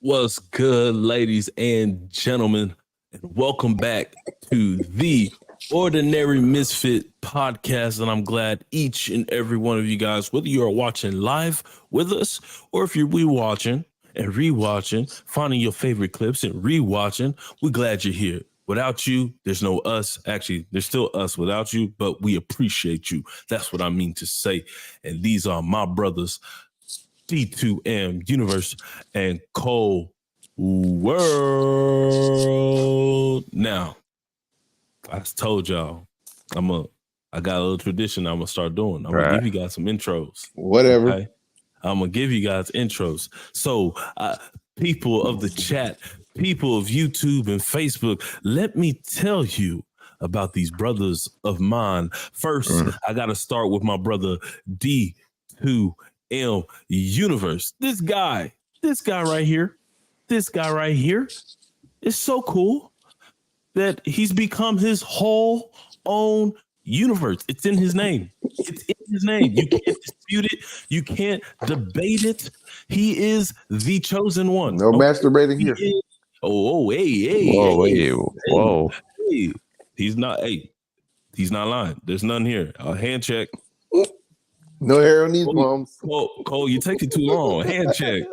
What's good, ladies and gentlemen, and welcome back to the Ordinary Misfit podcast. And I'm glad each and every one of you guys, whether you are watching live with us or if you're rewatching and rewatching, finding your favorite clips and rewatching, we're glad you're here. Without you, there's no us. Actually, there's still us without you, but we appreciate you. That's what I mean to say. And these are my brothers, D2M Universe and Cole World. Now, I told y'all, I got a little tradition I'm gonna start doing. I'm gonna give you guys some intros. Whatever. Okay? I'm gonna give you guys intros. So, people of the chat, people of YouTube and Facebook, let me tell you about these brothers of mine. First, I gotta start with my brother D2M Universe. This guy right here is so cool that he's become his whole own universe. It's in his name. You can't dispute it. You can't debate it. He is the chosen one. No masturbating here. Hey. Whoa. Hey. He's not lying. There's none here. Hand check. No hair on these palms. Cole, you take it too long. Hand check.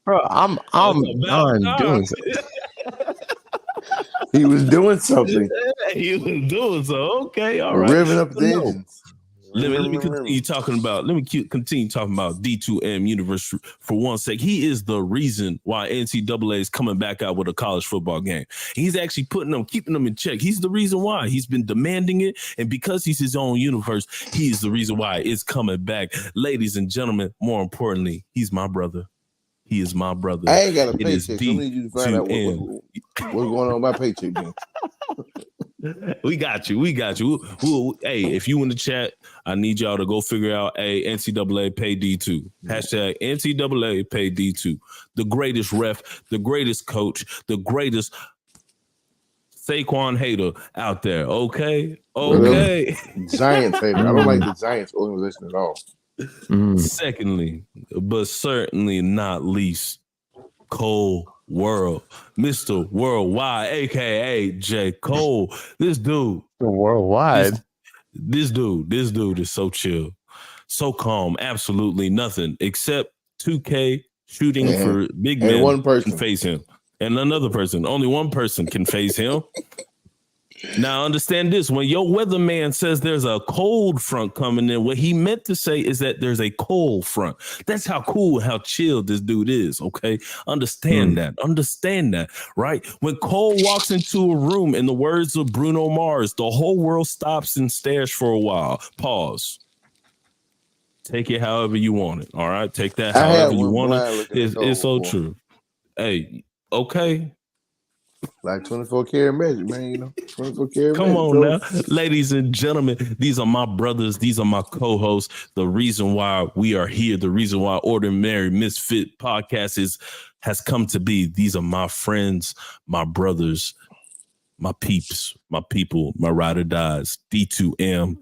Bro, I'm doing something. He was doing something. Okay, all right. Revving up the engines. Let me continue talking about D2M Universe for one sec. He is the reason why NCAA is coming back out with a college football game. He's actually keeping them in check. He's the reason why. He's been demanding it, and because he's his own universe, he's the reason why it's coming back. Ladies and gentlemen, more importantly, he's my brother. He is my brother. I ain't got a paycheck. I need you to find out what's going on with my paycheck then. We got you. Hey, if you in the chat, I need y'all to go figure out NCAA pay D2. Hashtag NCAA pay D2. The greatest ref, the greatest coach, the greatest Saquon hater out there. Okay. Giants hater. I don't like the Giants organization at all. Secondly, but certainly not least, Cole World, Mr. Worldwide, aka J. Cole. This dude, worldwide. This dude is so chill, so calm. Absolutely nothing except 2K shooting for big men. And one person can face him, and another person. Only one person can face him. Now, understand this. When your weatherman says there's a cold front coming in, what he meant to say is that there's a cold front. That's how cool, how chill this dude is, okay? Understand that, right? When Cole walks into a room, in the words of Bruno Mars, the whole world stops and stares for a while. Pause. Take it however you want it, all right? Take that however you want it. It's so true. Hey, okay. Like 24 karat magic, man. You know, 24 karat Come magic, on now, ladies and gentlemen. These are my brothers. These are my co-hosts. The reason why we are here, the reason why Ordinary Misfit podcast has come to be. These are my friends, my brothers, my peeps, my people, my ride or dies. D2M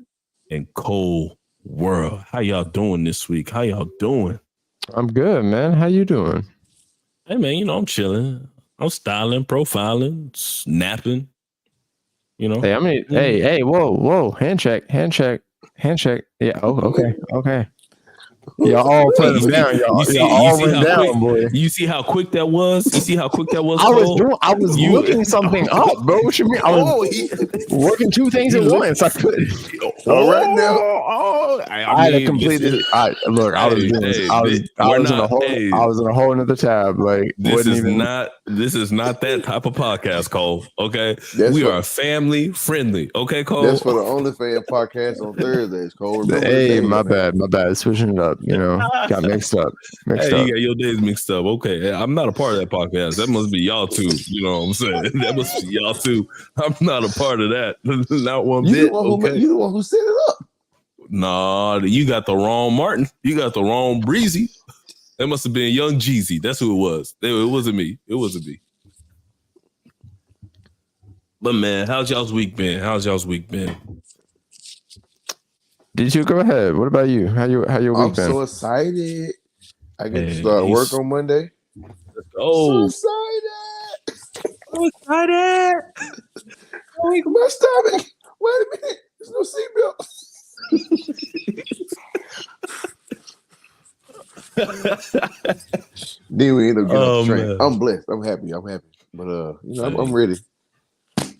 and Cole World. How y'all doing this week? How y'all doing? I'm good, man. How you doing? Hey, man. I'm chilling. I'm styling, profiling, snapping. Hey, hey, whoa, handshake. Yeah, okay. Y'all all put them down. Y'all all went down, boy. You see how quick that was? I was looking something up, bro. What you mean? I was working two things at once. I couldn't. Right now. I had to complete it. I was in a whole another tab. Like this is not that type of podcast, Cole. Okay, we are family friendly. Okay, Cole. That's for the OnlyFans podcast on Thursdays, Cole. Hey, my bad. Switching it up. Got mixed up. You got your days mixed up. Okay, I'm not a part of that podcast. That must be y'all too. You know what I'm saying? That must be y'all too. I'm not a part of that. Not one bit. You the one who set it up. Nah, you got the wrong Martin. You got the wrong Breezy. That must have been Young Jeezy. That's who it was. It wasn't me. But man, how's y'all's week been? Did you go ahead? What about you? How your week been? I'm so excited. I get to start work on Monday. Let's go. So excited. So excited. My stomach. Wait a minute. There's no seatbelt. Then we end up getting off the train. Man. I'm blessed. I'm happy. But I'm ready.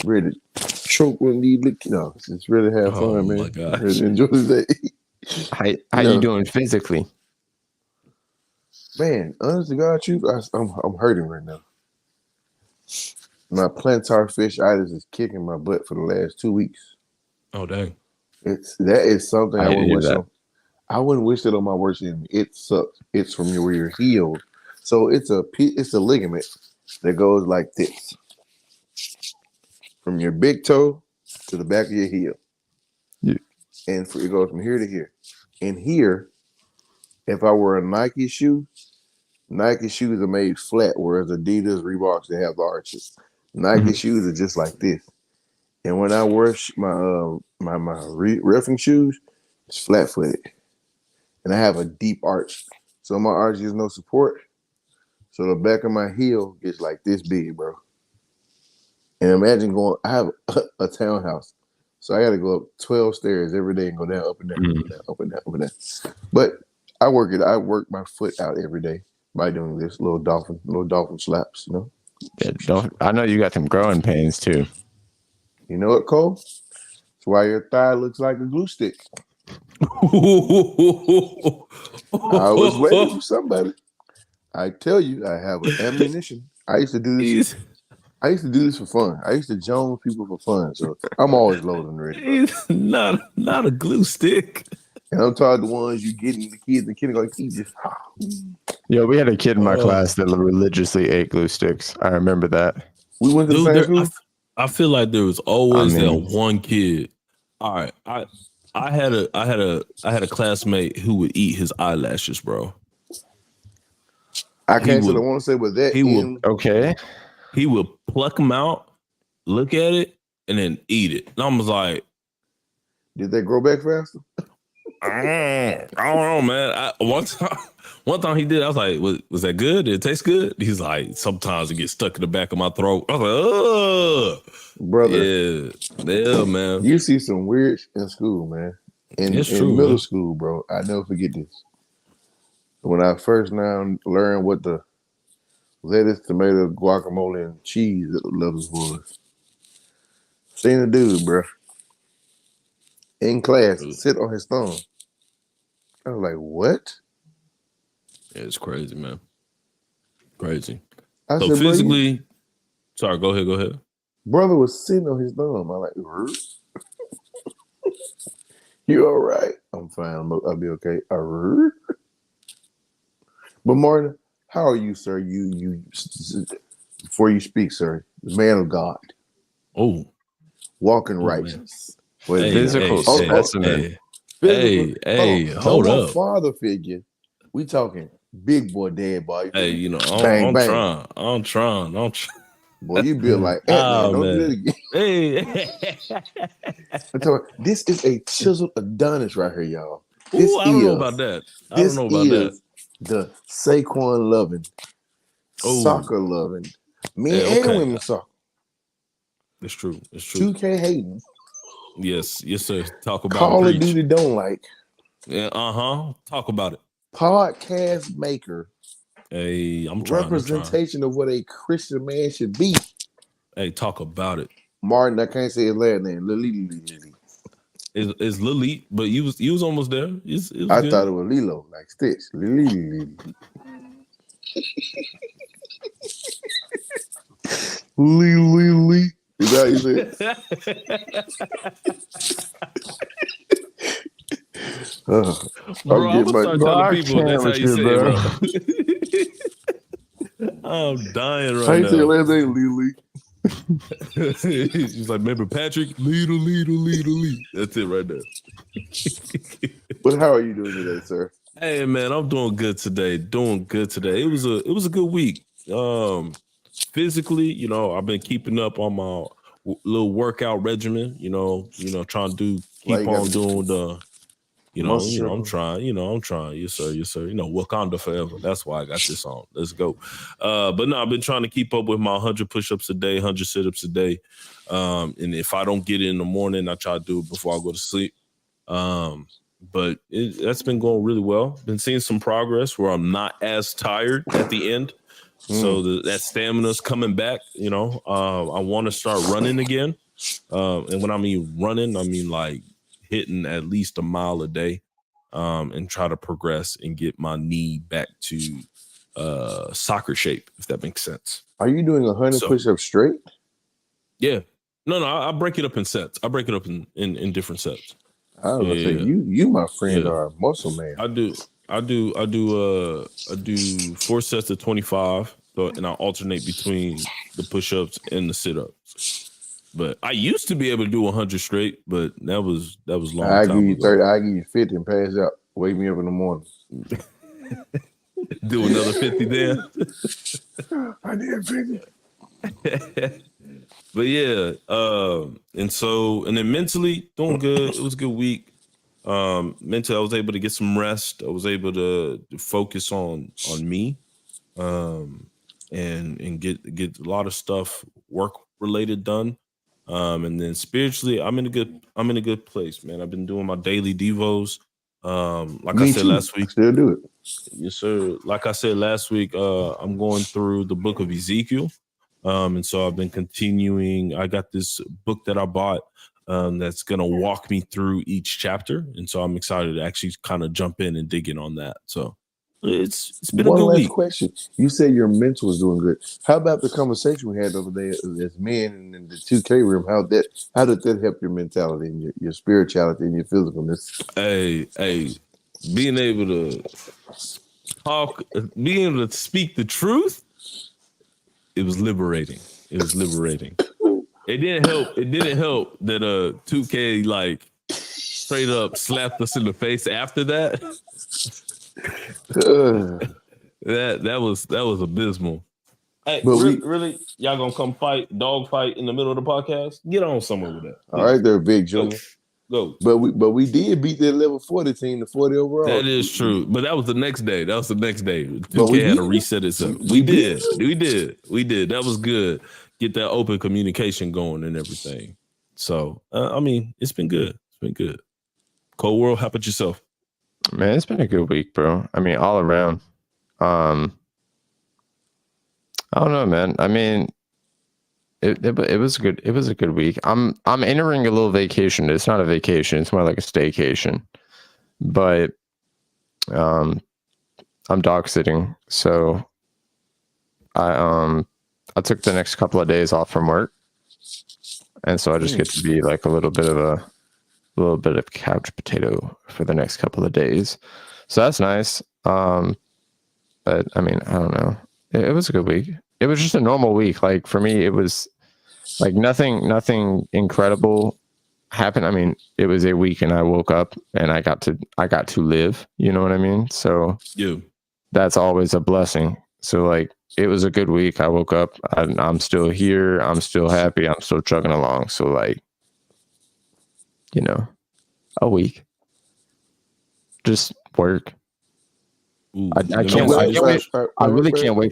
Ready. Choke when need lick. Just really have fun, man. Really enjoy the day. How you doing physically? Man, honest to God, truth, I'm hurting right now. My plantar fasciitis is kicking my butt for the last 2 weeks. Oh dang! That is something I wouldn't wish on. I wouldn't wish it on my worst enemy. It sucks. It's from where you're healed. So it's a ligament that goes like this, from your big toe to the back of your heel, and it goes from here to here. And here, if I were a Nike shoes are made flat, whereas Adidas, Reeboks, they have the arches. Nike shoes are just like this. And when I wear my reffing shoes, it's flat footed, and I have a deep arch, so my arch has no support. So the back of my heel gets like this big, bro. And imagine I have a townhouse, so I got to go up 12 stairs every day and go down, up and down, up and down, up and down. But I work my foot out every day by doing this little dolphin slaps, Yeah, I know you got them growing pains too. You know what, Cole? That's why your thigh looks like a glue stick. I was waiting for somebody. I tell you, I have an ammunition. I used to do this. I used to do this for fun. I used to join people for fun, so I'm always loaded and ready. Not a glue stick. And I'm talking the ones you getting the kids in kindergarten. Yeah, we had a kid in my class that religiously ate glue sticks. I remember that. We went to the same school. I feel like there was always that one kid. All right, I had a classmate who would eat his eyelashes, bro. I can't say I want to say, but that he would pluck them out, look at it, and then eat it. And I was like, did they grow back faster? I don't know, man. One time he did. I was like, was that good? Did it taste good? He's like, sometimes it gets stuck in the back of my throat. I was like, oh, brother. Yeah, man. You see some weird in school, man. In middle school, bro. I never forget this. When I first learned what the lettuce, tomato, guacamole, and cheese levels was, seen a dude, bro, in class sit on his thumb. I was like, what? Yeah, it's crazy, man. Crazy. I so said, physically, sorry, go ahead. Brother was sitting on his thumb. I'm like, you all right? I'm fine. I'll be okay. But Martin, how are you, sir? You before you speak, sir, the man of God. Oh, walking righteous. Physical specimen. Hold up. Father figure. We talking big boy, dad boy. Hey, bang, I'm trying. Boy, you build like that, man. Don't do that again. Hey. This is a chiseled Adonis right here, y'all. I don't know about that. This is the Saquon loving, soccer loving, men and women soccer. It's true. 2K hating. Yes, sir. Talk about Call of Duty don't like. Yeah, Talk about it. Podcast maker. Hey, I'm trying. Representation of what a Christian man should be. Hey, talk about it. Martin, I can't say his last name. Lily. It's Lily, but you was almost there. I thought it was Lilo, like Stitch. Lily. Lily. Is that how you say it? Bro, I'm gonna start telling people that's how you say it, bro. I'm dying right now. How you say your last name, Lily? He's like, remember Patrick? Little. That's it right there. But how are you doing today, sir? Hey man, I'm doing good today. It was a good week. Physically, I've been keeping up on my little workout regimen. Trying to keep on doing the I'm trying. Yes, sir. Wakanda forever. That's why I got this on. Let's go. But no, I've been trying to keep up with my 100 push-ups a day, 100 sit-ups a day. And if I don't get it in the morning, I try to do it before I go to sleep. But that's been going really well. Been seeing some progress where I'm not as tired at the end. So that stamina's coming back. I want to start running again. And when I mean running, I mean like hitting at least a mile a day, and try to progress and get my knee back to soccer shape, if that makes sense. Are you doing 100 push-ups straight? Yeah. No, I break it up in sets. I break it up in different sets. I was gonna say you, my friend, are a muscle man. I do 4 sets of 25, and I alternate between the push-ups and the sit-ups. But I used to be able to do 100 straight, but that was long. I give you 30. I give you 50 and pass out. Wake me up in the morning. Do another 50 then. I did 50. But yeah, and then mentally doing good. It was a good week. Mentally, I was able to get some rest. I was able to focus on me, and get a lot of stuff work related done. And then spiritually, I'm in a good place, man. I've been doing my daily devos. Like I said last week, still do it. Yes, sir. Like I said last week, I'm going through the book of Ezekiel. And so I've been continuing. I got this book that I bought that's going to walk me through each chapter. And so I'm excited to actually kind of jump in and dig in on that. So it's been a good week. One last question. You said your mental was doing good. How about the conversation we had the other day as men in the 2K room? How did that help your mentality and your spirituality and your physicalness? Hey, being able to talk, being able to speak the truth, it was liberating. It didn't help that 2K like straight up slapped us in the face after that. that was abysmal. Hey, but really, y'all gonna come dog fight in the middle of the podcast? Get on somewhere with that. All right, there, Big Junior. Go. But we did beat that level 40 team, the 40 overall. That is true. But that was the next day. 2K had to reset itself. We did. That was good. Get that open communication going and everything. So it's been good. Cold World, how about yourself? Man, it's been a good week, bro. All around. I don't know, man. It was good. It was a good week. I'm entering a little vacation. It's not a vacation. It's more like a staycation. But I'm dog sitting, so I took the next couple of days off from work, and so I just get to be like a little bit of couch potato for the next couple of days. So that's nice. But I don't know. It was a good week. It was just a normal week. Like for me, it was like nothing incredible happened. It was a week and I woke up and I got to live, you know what I mean? So that's always a blessing. So like, it was a good week. I woke up, I'm still here. I'm still happy. I'm still chugging along. So like, a week, just work. Ooh, I can't wait. I really can't wait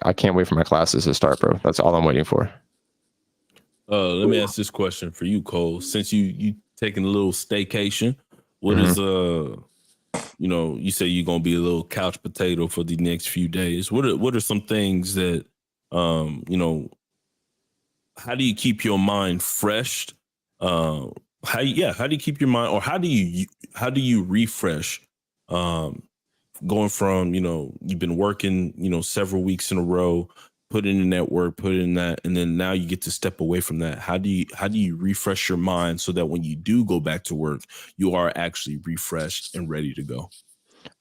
I can't wait for my classes to start, bro. That's all I'm waiting for. Let me ask this question for you, Cole. Since you taking a little staycation, what is you say you're gonna be a little couch potato for the next few days. What are some things that how do you keep your mind fresh? How do you keep your mind, or how do you refresh? Going from, you've been working, several weeks in a row, putting in that work, putting in that, and then now you get to step away from that. How do you refresh your mind so that when you do go back to work, you are actually refreshed and ready to go?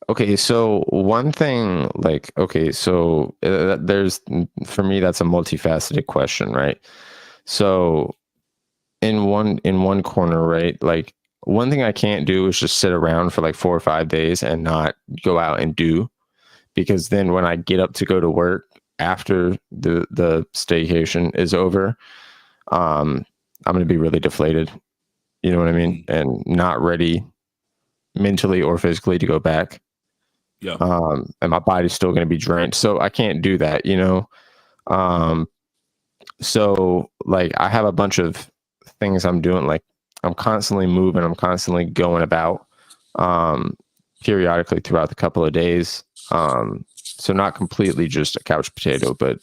Okay, so one thing, there's, for me, that's a multifaceted question, right? So in one corner, right, like, one thing I can't do is just sit around for like 4 or 5 days and not go out and do, because then when I get up to go to work after the staycation is over, I'm going to be really deflated. You know what I mean? And not ready mentally or physically to go back. Yeah. And my body's still going to be drained. So I can't do that, you know? So like I have a bunch of things I'm doing. Like I'm constantly moving. I'm constantly going about, periodically throughout the couple of days. So not completely just a couch potato, but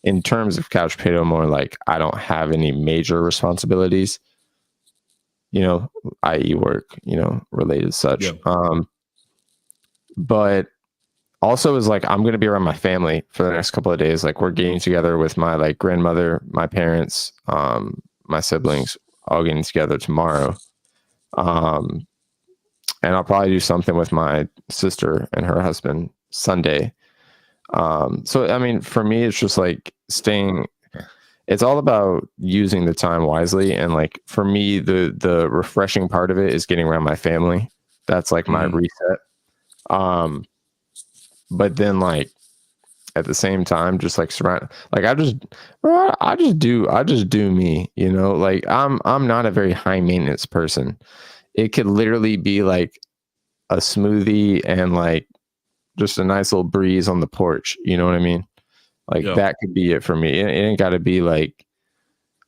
in terms of couch potato, more like I don't have any major responsibilities, you know, i.e. work, you know, related such. Yeah. But also is like I'm going to be around my family for the next couple of days. Like we're getting together with my like grandmother, my parents, my siblings, all getting together tomorrow. And I'll probably do something with my sister and her husband Sunday. So I mean, for me, it's just like staying. It's all about using the time wisely, and like for me, the refreshing part of it is getting around my family. That's like my reset. But then like at the same time, just like surround, like I just do me, you know, like I'm not a very high maintenance person. It could literally be like a smoothie and like just a nice little breeze on the porch. You know what I mean? Like that could be it for me. It ain't got to be like,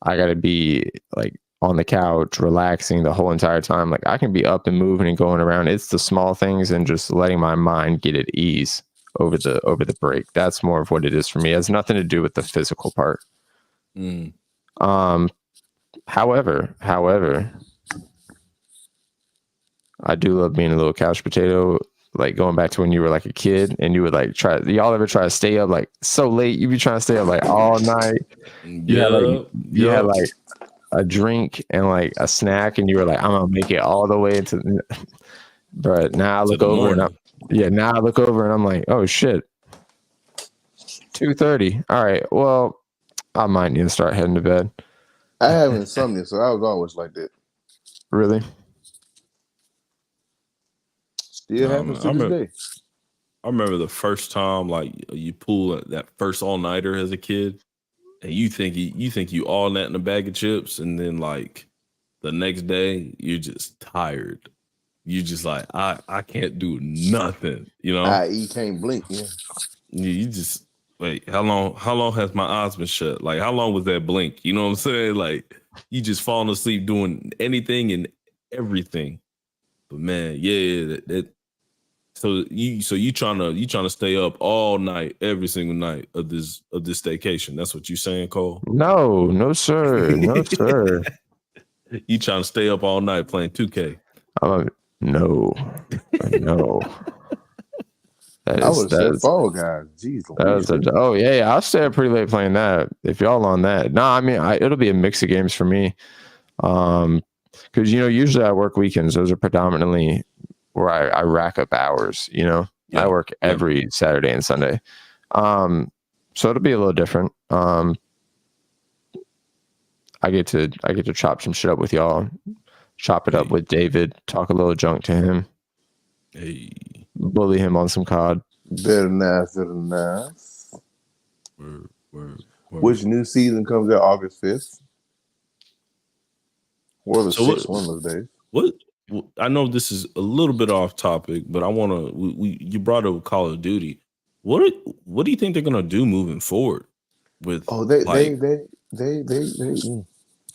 I got to be like on the couch, relaxing the whole entire time. Like I can be up and moving and going around. It's the small things and just letting my mind get at ease over the break. That's more of what it is for me. It has nothing to do with the physical part. However, I do love being a little couch potato. Like going back to when you were like a kid and you would like y'all ever try to stay up like so late? You be trying to stay up like all night. You had like a drink and like a snack and you were like, I'm gonna make it all the way to. But now I look over and I'm like, oh shit, 2:30. All right, well, I might need to start heading to bed. I have insomnia, so I was always like that. Really? Still happens to this day. I remember the first time like you pull that first all-nighter as a kid, and you think you all that in a bag of chips, and then like the next day you're just tired. You just like I can't do nothing, you know. You can't blink. Yeah. You just wait. How long has my eyes been shut? Like how long was that blink? You know what I'm saying? Like you just falling asleep doing anything and everything. But man, yeah, so you trying to stay up all night, every single night of this staycation. That's what you saying, Cole? No, sir. No, sir. You trying to stay up all night playing 2K? No. I would say Fall Guys. Jeez, I'll stay up pretty late playing that. If y'all on that, no, I mean it'll be a mix of games for me. Because you know usually I work weekends. Those are predominantly where I rack up hours. You know, I work every Saturday and Sunday. So it'll be a little different. I get to chop some shit up with y'all. Chop it up with David. Talk a little junk to him. Hey. Bully him on some COD. Very nice. Word. Which new season comes out August 5th? Or the 6th, one of those days. What? I know this is a little bit off topic, but I want to. You brought up Call of Duty. What do you think they're gonna do moving forward? With they.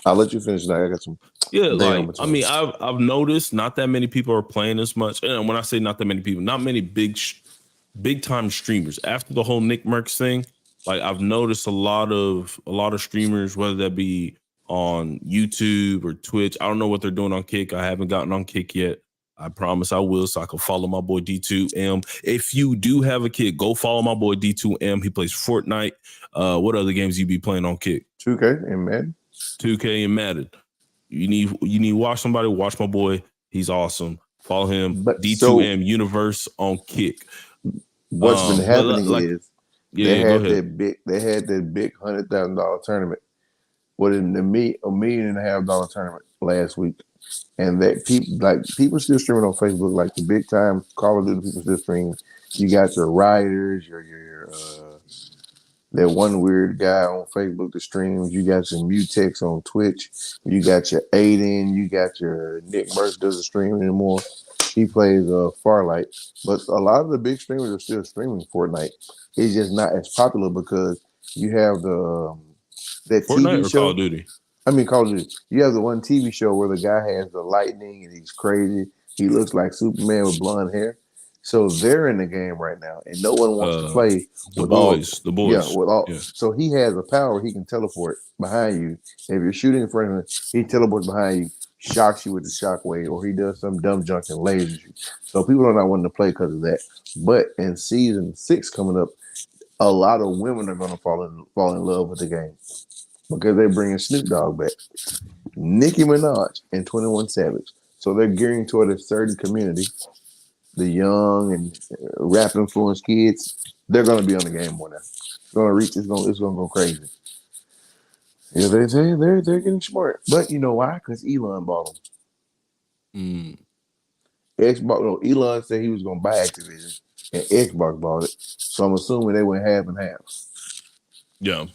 I'll let you finish that. I got some. Yeah, like I mean, I've noticed not that many people are playing as much. And when I say not that many people, not many big time streamers. After the whole Nick Merckx thing, like I've noticed a lot of streamers, whether that be on YouTube or Twitch. I don't know what they're doing on Kick. I haven't gotten on Kick yet. I promise I will, so I can follow my boy D2M. If you do have a Kick, go follow my boy D2M. He plays Fortnite. What other games you be playing on Kick? 2K and Madden. 2K and Madden. You need to watch somebody. Watch my boy. He's awesome. Follow him. D2M Universe on Kick. What's been happening is they had that big $100,000 tournament. What in the $1.5 million tournament last week, and that people still streaming on Facebook like the big time Call of Duty people still streaming. You got your rioters, your that one weird guy on Facebook that streams. You got your Mutex on Twitch. You got your Aiden. You got your Nick Merckx doesn't stream anymore. He plays Farlight, but a lot of the big streamers are still streaming Fortnite. It's just not as popular because you have the that Fortnite TV or show. Call of Duty? I mean, Call of Duty. You have the one TV show where the guy has the lightning and he's crazy. He looks like Superman with blonde hair. So they're in the game right now, and no one wants to play with boys. The boys. Yeah, with all. Yeah. So he has a power. He can teleport behind you. If you're shooting in front of him, he teleports behind you, shocks you with the shockwave, or he does some dumb junk and lasers you. So people are not wanting to play because of that. But in season 6 coming up, a lot of women are going to fall in love with the game because they're bringing Snoop Dogg back, Nicki Minaj, and 21 Savage. So they're gearing toward a certain community, the young and rap influenced kids. They're going to be on the game more now. It's going to reach. It's going to go crazy. Yeah, they're getting smart, but you know why? Because Elon bought them. Xbox. No, Elon said he was going to buy Activision, and Xbox bought it. So I'm assuming they went half and half. Yeah,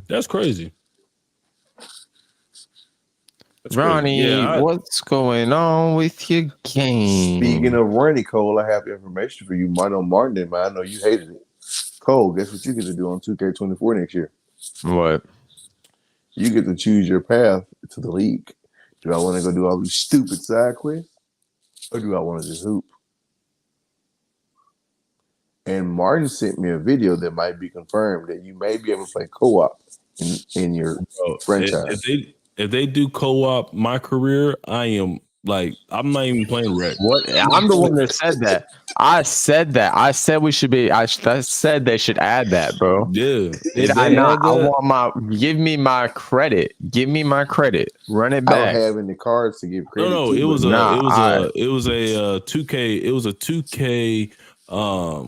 that's crazy. Ronnie, what's going on with your game? Speaking of Ronnie, Cole, I have information for you. I know Martin didn't, but I know you hated it. Cole, guess what you get to do on 2K24 next year? What? You get to choose your path to the league. Do I want to go do all these stupid side quests, or do I want to just hoop? And Martin sent me a video that might be confirmed that you may be able to play co-op in your franchise. If they do co-op my career, I'm not even playing rec. What? I'm the one that said that. I said we should be. I said they should add that, bro. Yeah. Did I not? I want give me my credit. Give me my credit. Run it back. I don't have any cards to give credit. No, to, it was a 2K. It was a 2K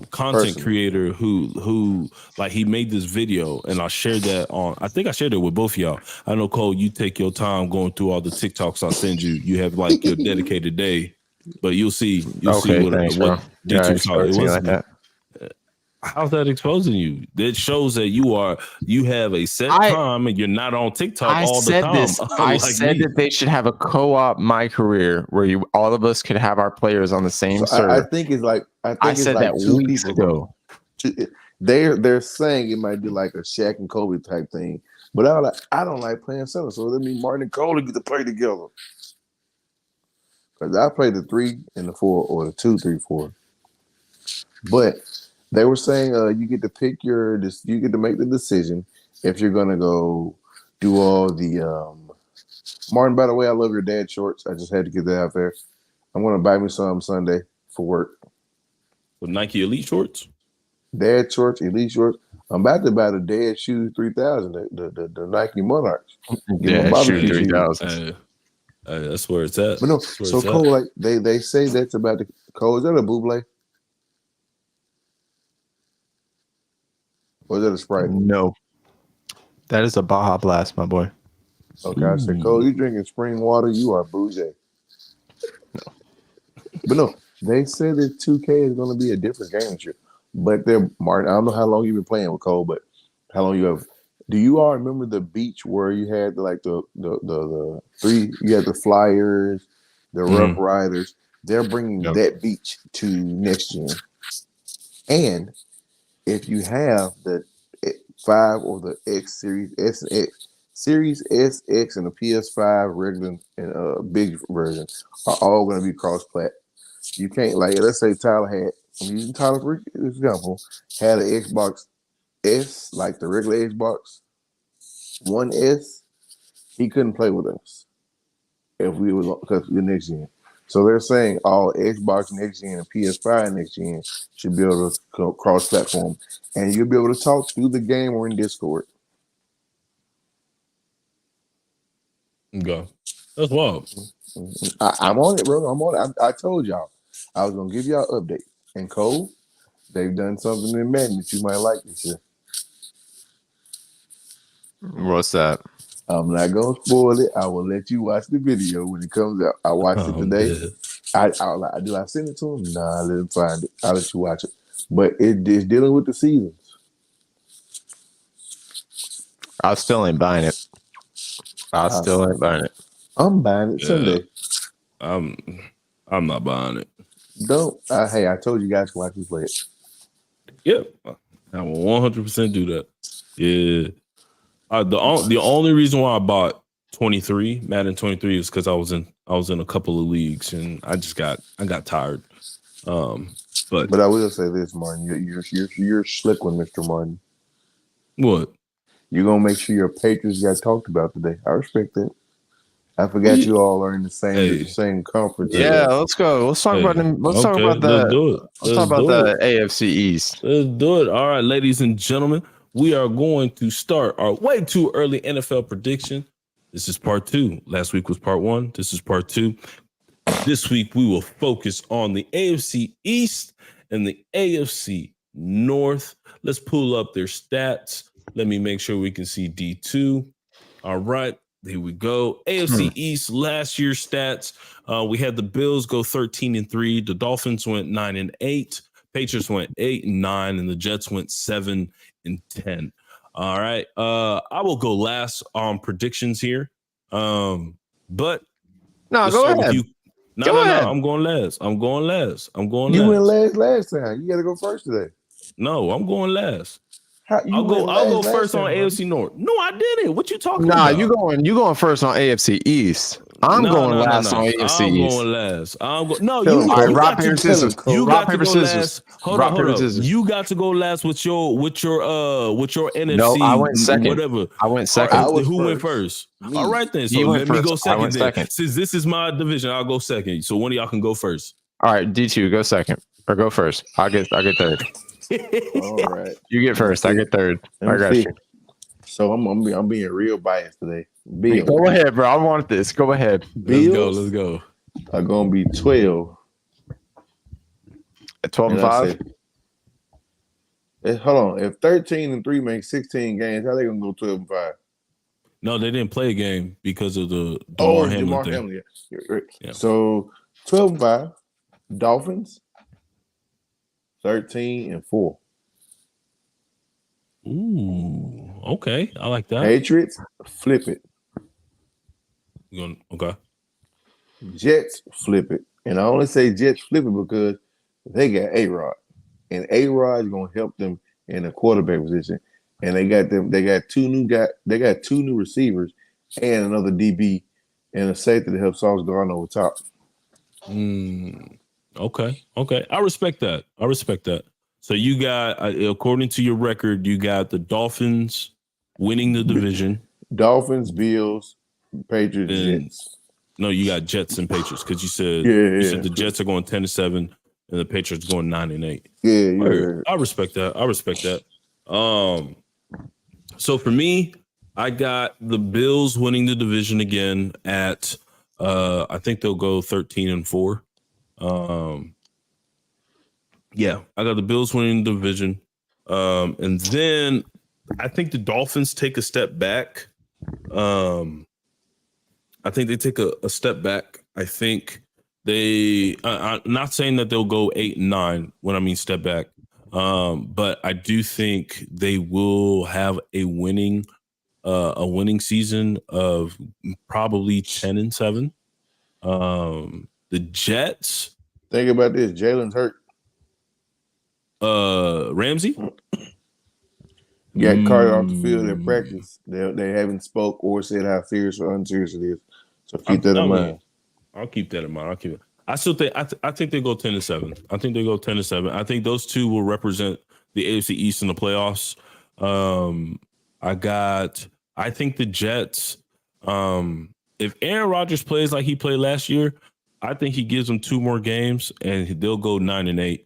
content creator who like he made this video, and I shared that on. I think I shared it with both of y'all. I know, Cole, you take your time going through all the TikToks I send you. You have like your dedicated day, but you'll see what D2 saw. It was like that. How's that exposing you? That shows that you have a set time and you're not on TikTok all the time. I said that they should have a co-op My Career where all of us could have our players on the same server. I think it's like I said like that weeks ago. They're saying it might be like a Shaq and Kobe type thing, but I don't like playing center, so let me Martin and Cole get to play together. Because I played the 3 and the 4 or the 2, 3, 4, but. They were saying you get to pick you get to make the decision if you're gonna go do all the Martin, by the way, I love your dad shorts. I just had to get that out there. I'm gonna buy me some Sunday for work. With Nike Elite shorts? Dad shorts, Elite shorts. I'm about to buy the Dad Shoes 3000, the Nike Monarchs. Dad Shoes 3000. That's where it's at. But no, so Cole, like they say that's about the Cole. Is that a Buble? Or is that a Sprite? No. That is a Baja Blast, my boy. Okay, I said, Cole, you drinking spring water, you are bougie. No. But no, they said that 2K is going to be a different game this year. But Martin, I don't know how long you've been playing with Cole, but how long you have. Do you all remember the beach where you had like the 3, you had the Flyers, the Rough Riders? They're bringing that beach to next gen. And if you have the 5 or the X Series S and X, Series S, X, and the PS5 regular and big version are all going to be cross-plat. You can't, like, let's say Tyler had, I'm using Tyler for example, had an Xbox S, like the regular Xbox One S, he couldn't play with us if we was because we're next gen. So they're saying all Xbox next gen and PS5 next gen should be able to cross-platform, and you'll be able to talk through the game or in Discord. Okay, that's wild. I'm on it, bro. I'm on it. I told y'all I was gonna give y'all an update. And Cole, they've done something in Madden that you might like this year. What's that? I'm not gonna spoil it. I will let you watch the video when it comes out. I watched it today. Do I send it to him? Nah, let him find it. I'll let you watch it. But it's dealing with the seasons. I still ain't buying it. I'm buying it Sunday. I'm I'm not buying it. Don't. Hey, I told you guys to watch me play it. Yep, I will 100% do that. Yeah. The only reason why I bought 23 Madden 23 is because I was in a couple of leagues and I got tired. But I will say this, Martin. You're slick one, Mr. Martin. what? You're gonna make sure your Patriots got talked about today. I respect that. I forgot you all are in the same conference. Yeah, let's go. Let's talk about them. Let's talk about the. Let's do it. Let's talk about the AFC East. Let's do it. All right, ladies and gentlemen, we are going to start our way too early NFL prediction. This is part 2. Last week was part 1. This is part 2. This week we will focus on the AFC East and the AFC North. Let's pull up their stats. Let me make sure we can see D2. All right. Here we go. AFC East last year's stats. We had the Bills go 13-3. The Dolphins went 9-8. Patriots went 8-9, and the Jets went 7-10. All right. I will go last on predictions here. But no, go ahead. No. I'm going last. You went last time. You got to go first today. No, I'm going last. I'll go first on AFC North. No, I didn't. What you talking about? You going first on AFC East. I'm going last on AFC East. Going last. Rock, paper, scissors. You got to go last. Hold on. You got to go last with your NFC. No, I went second. Whatever. I went second. Who went first? All right then. So let me go second. Since this is my division, I'll go second. So one of y'all can go first. All right, D2, go second or go first. I get third. All right. You get first. I get third. I got you. So I'm being real biased today. Bills. Go ahead, bro. I want this. Go ahead. Bills Let's go. Are gonna be 12. At 12-5. Hold on. If 13-3 makes 16 games, how they gonna go 12-5? No, they didn't play a game because of the Damar Hamlin thing. Yeah. So 12-5. Dolphins 13-4. Ooh, okay. I like that. Patriots flip it. Okay. Jets flip it. And I only say Jets flip it because they got A-Rod. And A-Rod is gonna help them in the quarterback position. And they got two new receivers and another DB and a safety to help Sauce Gardner over top. Okay. I respect that. So you got, according to your record, you got the Dolphins winning the division. Dolphins, Bills, Patriots, Jets. No, you got Jets and Patriots because you said said the Jets are going 10-7 and the Patriots going 9-8. Yeah. I respect that. So for me, I got the Bills winning the division again at I think they'll go 13-4. Yeah, I got the Bills winning the division. And then I think the Dolphins take a step back. I think they take a step back. I think I'm not saying that they'll go 8-9 when I mean step back. But I do think they will have a winning season of probably 10-7. The Jets. Think about this. Jalen's hurt. Ramsey got carted off the field in practice. They haven't spoke or said how serious or unserious it is. So keep that in mind. I'll keep that in mind. I still think I think they go 10-7. I think they go 10-7. I think those two will represent the AFC East in the playoffs. I think the Jets. If Aaron Rodgers plays like he played last year, I think he gives them 2 more games and they'll go 9-8.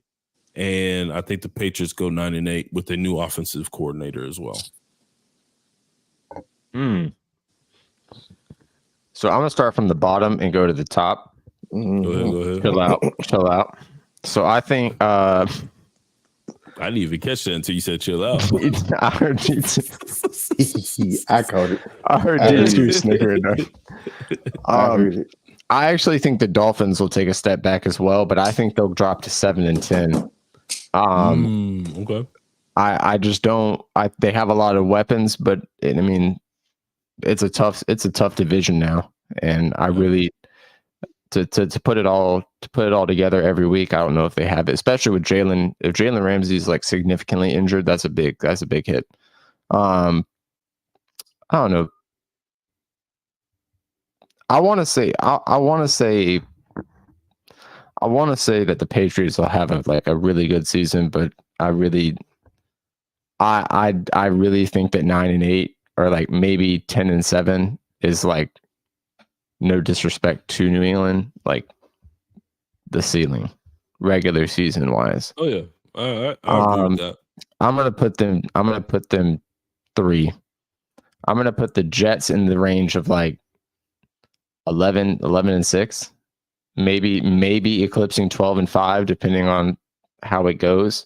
And I think the Patriots go 9-8 with a new offensive coordinator as well. So I'm gonna start from the bottom and go to the top. Go ahead. Chill out. So I think I didn't even catch that until you said chill out. I heard you. I caught it. I heard you snickering. I heard it. I actually think the Dolphins will take a step back as well, but I think they'll drop to 7-10. Okay. I just don't. They have a lot of weapons, but I mean, it's a tough division now, and I really to put it all to put it all together every week. I don't know if they have it, especially with Jalen. If Jalen Ramsey's like significantly injured, that's a big hit. I don't know. I want to say that the Patriots will have a really good season, but I really think that 9-8 or like maybe 10-7 is like, no disrespect to New England, like the ceiling, regular season wise. Oh yeah, I agree with that. I'm gonna put them 3. I'm gonna put the Jets in the range of like 11-6, maybe eclipsing 12-5, depending on how it goes.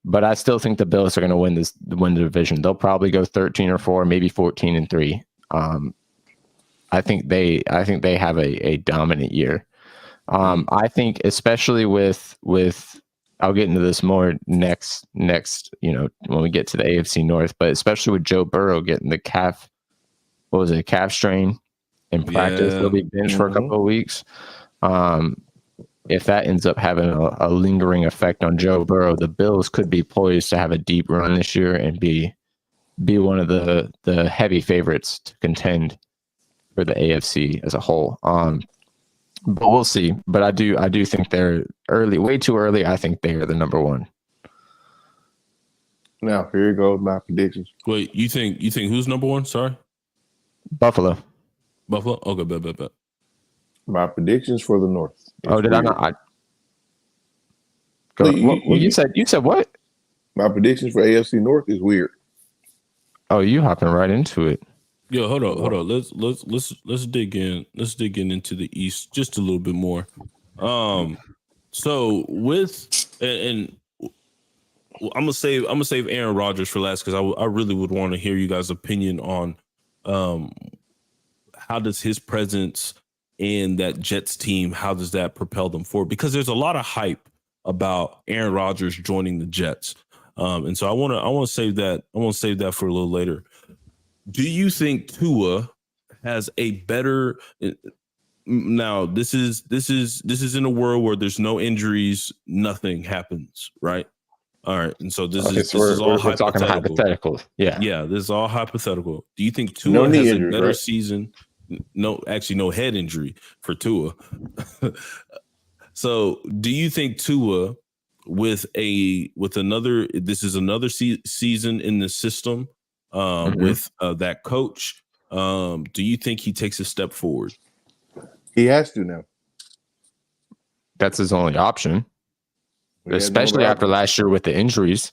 But I still think the Bills are going to win the division. They'll probably go 13-4, maybe 14-3. I think they have a dominant year. I think especially with I'll get into this more next, when we get to the AFC North, but especially with Joe Burrow getting the calf strain in practice, he'll be benched for a couple of weeks. If that ends up having a lingering effect on Joe Burrow, the Bills could be poised to have a deep run this year and be one of the heavy favorites to contend for the AFC as a whole. But we'll see. But I do think they're early, way too early. I think they are the number one. Now here goes my predictions. Wait, you think who's number one? Sorry, Buffalo. Okay, bet. My predictions for the North. Oh, did weird. I not? You said what? My predictions for AFC North is weird. Oh, you hopping right into it. Yo, hold on. Let's dig in. Let's dig in into the East just a little bit more. So with and I'm gonna save Aaron Rodgers for last, because I really would want to hear you guys' opinion on how does his presence in that Jets team, how does that propel them forward? Because there's a lot of hype about Aaron Rodgers joining the Jets, and so I want to save that. I want to save that for a little later. Do you think Tua has a better? Now this is in a world where there's no injuries, nothing happens, right? All right, and so this is all hypothetical. Yeah, this is all hypothetical. Do you think Tua has a better season? No, actually, no head injury for Tua. So, do you think Tua, with another, this is another season in the system, with that coach, do you think he takes a step forward? He has to now. That's his only option, especially after last year with the injuries.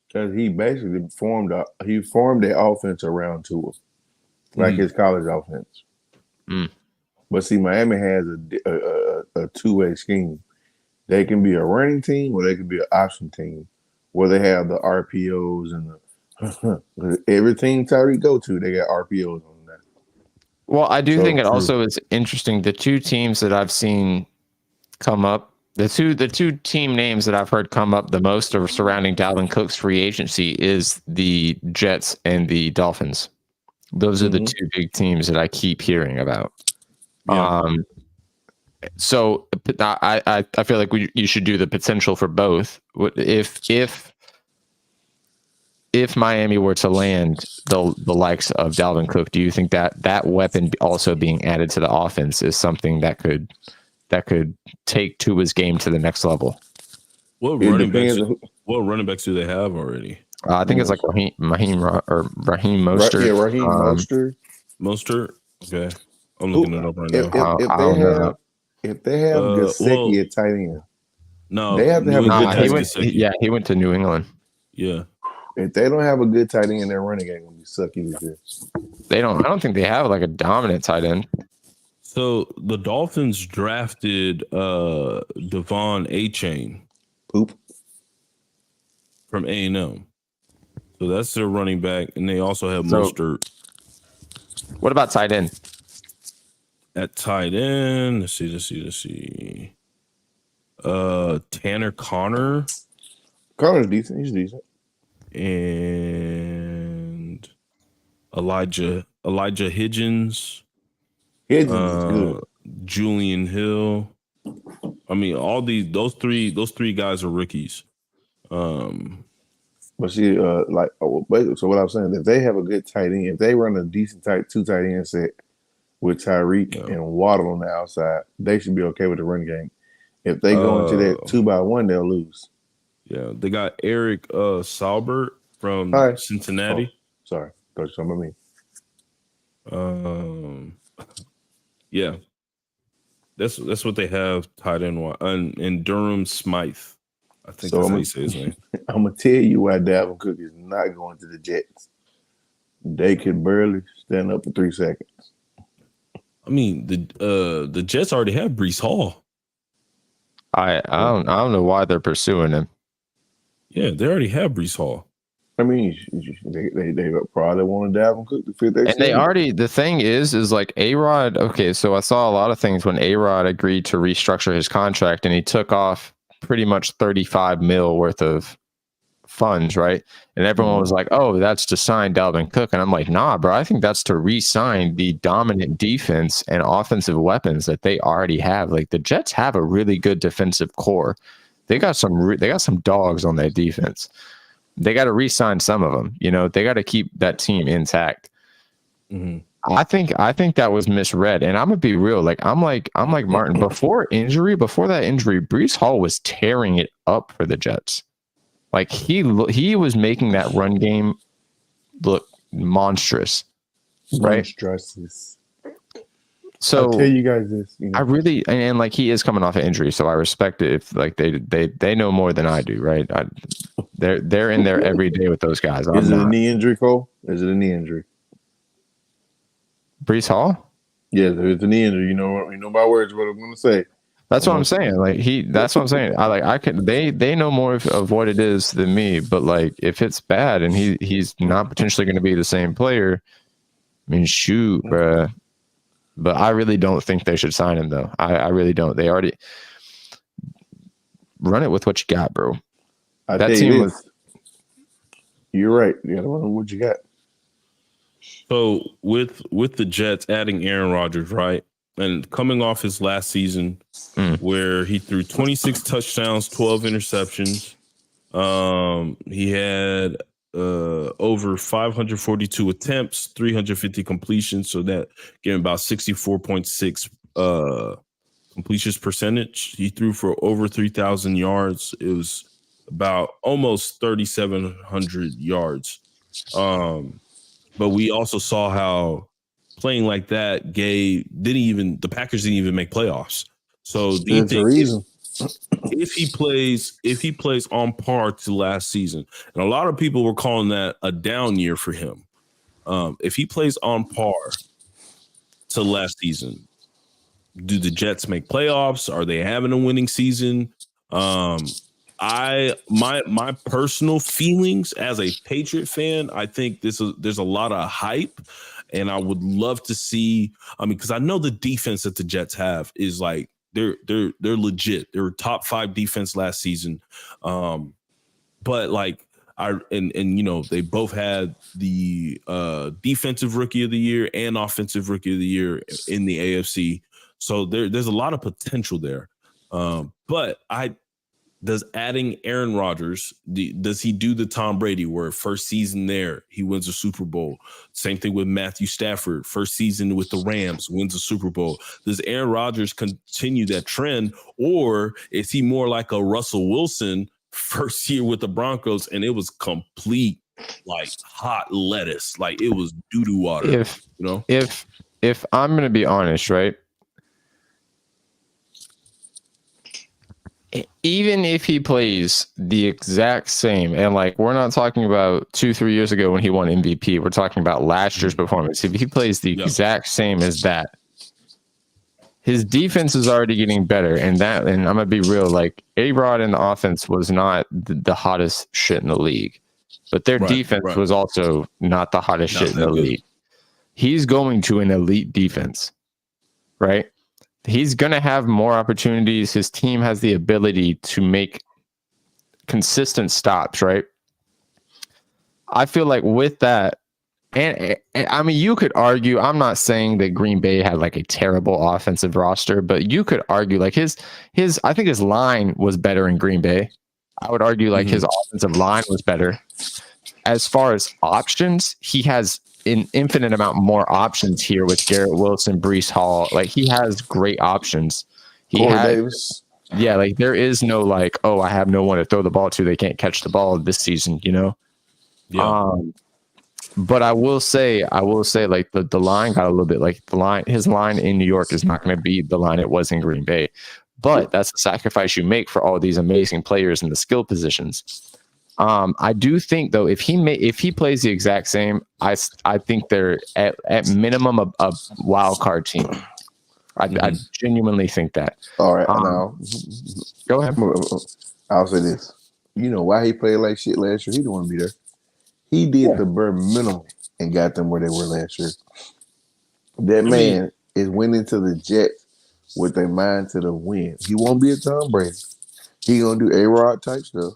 Because he basically formed the offense around Tua, like his college offense. But see, Miami has a two-way scheme. They can be a running team, or they can be an option team, where they have the RPOs and every team Tyreek go to, they got RPOs on that. Well, I do think it also is interesting. The two teams that I've seen come up, the two team names that I've heard come up the most are surrounding Dalvin Cook's free agency is the Jets and the Dolphins. Those are the two big teams that I keep hearing about. Yeah. So I feel like you should do the potential for both. If Miami were to land the likes of Dalvin Cook, do you think that weapon also being added to the offense is something that could take Tua's game to the next level? What running backs do they have already? I think it's like Raheem Mostert. Yeah, Raheem Mostert. Mostert. Okay, I'm looking it up right now. If they have Gesicki at tight end, no, they have to have a good tight end. He went to New England. Yeah. If they don't have a good tight end, their running game gonna be sucky this year. I don't think they have like a dominant tight end. So the Dolphins drafted Devon Achane from A&M. So that's their running back, and they also have Mostert. What about tight end? At tight end, let's see. Tanner Connor. Connor's decent. He's decent. And Elijah Higgins. Higgins is good. Julian Hill. I mean, those three guys are rookies. But see, so what I'm saying, if they have a good tight end, if they run a decent two tight end set with Tyreek and Waddle on the outside, they should be okay with the run game. If they go into that 2-by-1, they'll lose. Yeah, they got Eric Saubert from Cincinnati. Oh, sorry, thought you talking about me. Yeah, that's what they have tight end and Durham Smythe. I think that's how you say his name. I'm gonna tell you why Dalvin Cook is not going to the Jets. They could barely stand up for 3 seconds. I mean, the Jets already have Brees Hall. I don't know why they're pursuing him. Yeah, they already have Brees Hall. I mean, they probably wanted Dalvin Cook to fit their and they already, the thing is like A-Rod, okay, so I saw a lot of things when A-Rod agreed to restructure his contract and he took off pretty much 35 mil worth of funds, right? And everyone was like, oh, that's to sign Dalvin Cook. And I'm like, nah, bro, I think that's to re-sign the dominant defense and offensive weapons that they already have. Like the Jets have a really good defensive core. They got some dogs on their defense. They got to re-sign some of them. You know, they got to keep that team intact. Mm-hmm. I think that was misread, and I'm gonna be real. Like I'm like Martin. Before that injury, Brees Hall was tearing it up for the Jets. Like he was making that run game look monstrous, right? Monstrous. So I'll tell you guys this. I really and like he is coming off an injury, so I respect it. If like they know more than I do, right? They're in there every day with those guys. Is it a knee injury, Cole? Is it a knee injury? Brees Hall? Yeah, there's a knee injury. You know my words. What I'm going to say. That's what I'm saying. Like that's what I'm saying. They know more of what it is than me. But like, if it's bad and he's not potentially going to be the same player, I mean, shoot, bro. But I really don't think they should sign him though. I really don't. They already run it with what you got, bro. That team was. You're right. You got to run with what you got. So with the Jets adding Aaron Rodgers, right, and coming off his last season where he threw 26 touchdowns, 12 interceptions, he had over 542 attempts, 350 completions, so that gave him about 64.6 completions percentage. He threw for over 3,000 yards. It was about almost 3,700 yards. But we also saw how playing like that the Packers didn't even make playoffs. So do you think if he plays on par to last season, and a lot of people were calling that a down year for him, if he plays on par to last season, do the Jets make playoffs? Are they having a winning season? My personal feelings as a Patriot fan, I think there's a lot of hype, and I would love to see. I mean, because I know the defense that the Jets have is like they're legit. They were top 5 defense last season, but like they both had the defensive rookie of the year and offensive rookie of the year in the AFC. So there's a lot of potential there, but does adding Aaron Rodgers, does he do the Tom Brady where first season there, he wins a Super Bowl? Same thing with Matthew Stafford, first season with the Rams, wins a Super Bowl. Does Aaron Rodgers continue that trend, or is he more like a Russell Wilson first year with the Broncos and it was complete like hot lettuce, like it was doo-doo water? If I'm going to be honest, right? Even if he plays the exact same, and like we're not talking about 2-3 years ago when he won MVP, we're talking about last year's performance. If he plays the exact same as that, his defense is already getting better, and I'm gonna be real, like A-Rod in the offense was not the hottest shit in the league, but their defense was also not the hottest shit in the league. He's going to an elite defense, right? He's going to have more opportunities. His team has the ability to make consistent stops, right? I feel like with that, And I mean, you could argue, I'm not saying that Green Bay had like a terrible offensive roster, but you could argue like I think his line was better in Green Bay. I would argue like his offensive line was better. As far as options, he has an infinite amount more options here with Garrett Wilson, Breece Hall. Like he has great options. Corey Davis. Yeah, like there is no like, oh, I have no one to throw the ball to. They can't catch the ball this season, you know? Yeah. But I will say, like the line got a little bit like his line in New York is not going to be the line it was in Green Bay. But that's the sacrifice you make for all these amazing players in the skill positions. I do think though, if he plays the exact same, I think they're at minimum a wild card team. I genuinely think that. All right, now go ahead. I'll say this. You know why he played like shit last year? He didn't want to be there. He did the bare minimum and got them where they were last year. That man is winning to the Jets with a mind to the win. He won't be a Tom Brady. He gonna do A-Rod type stuff.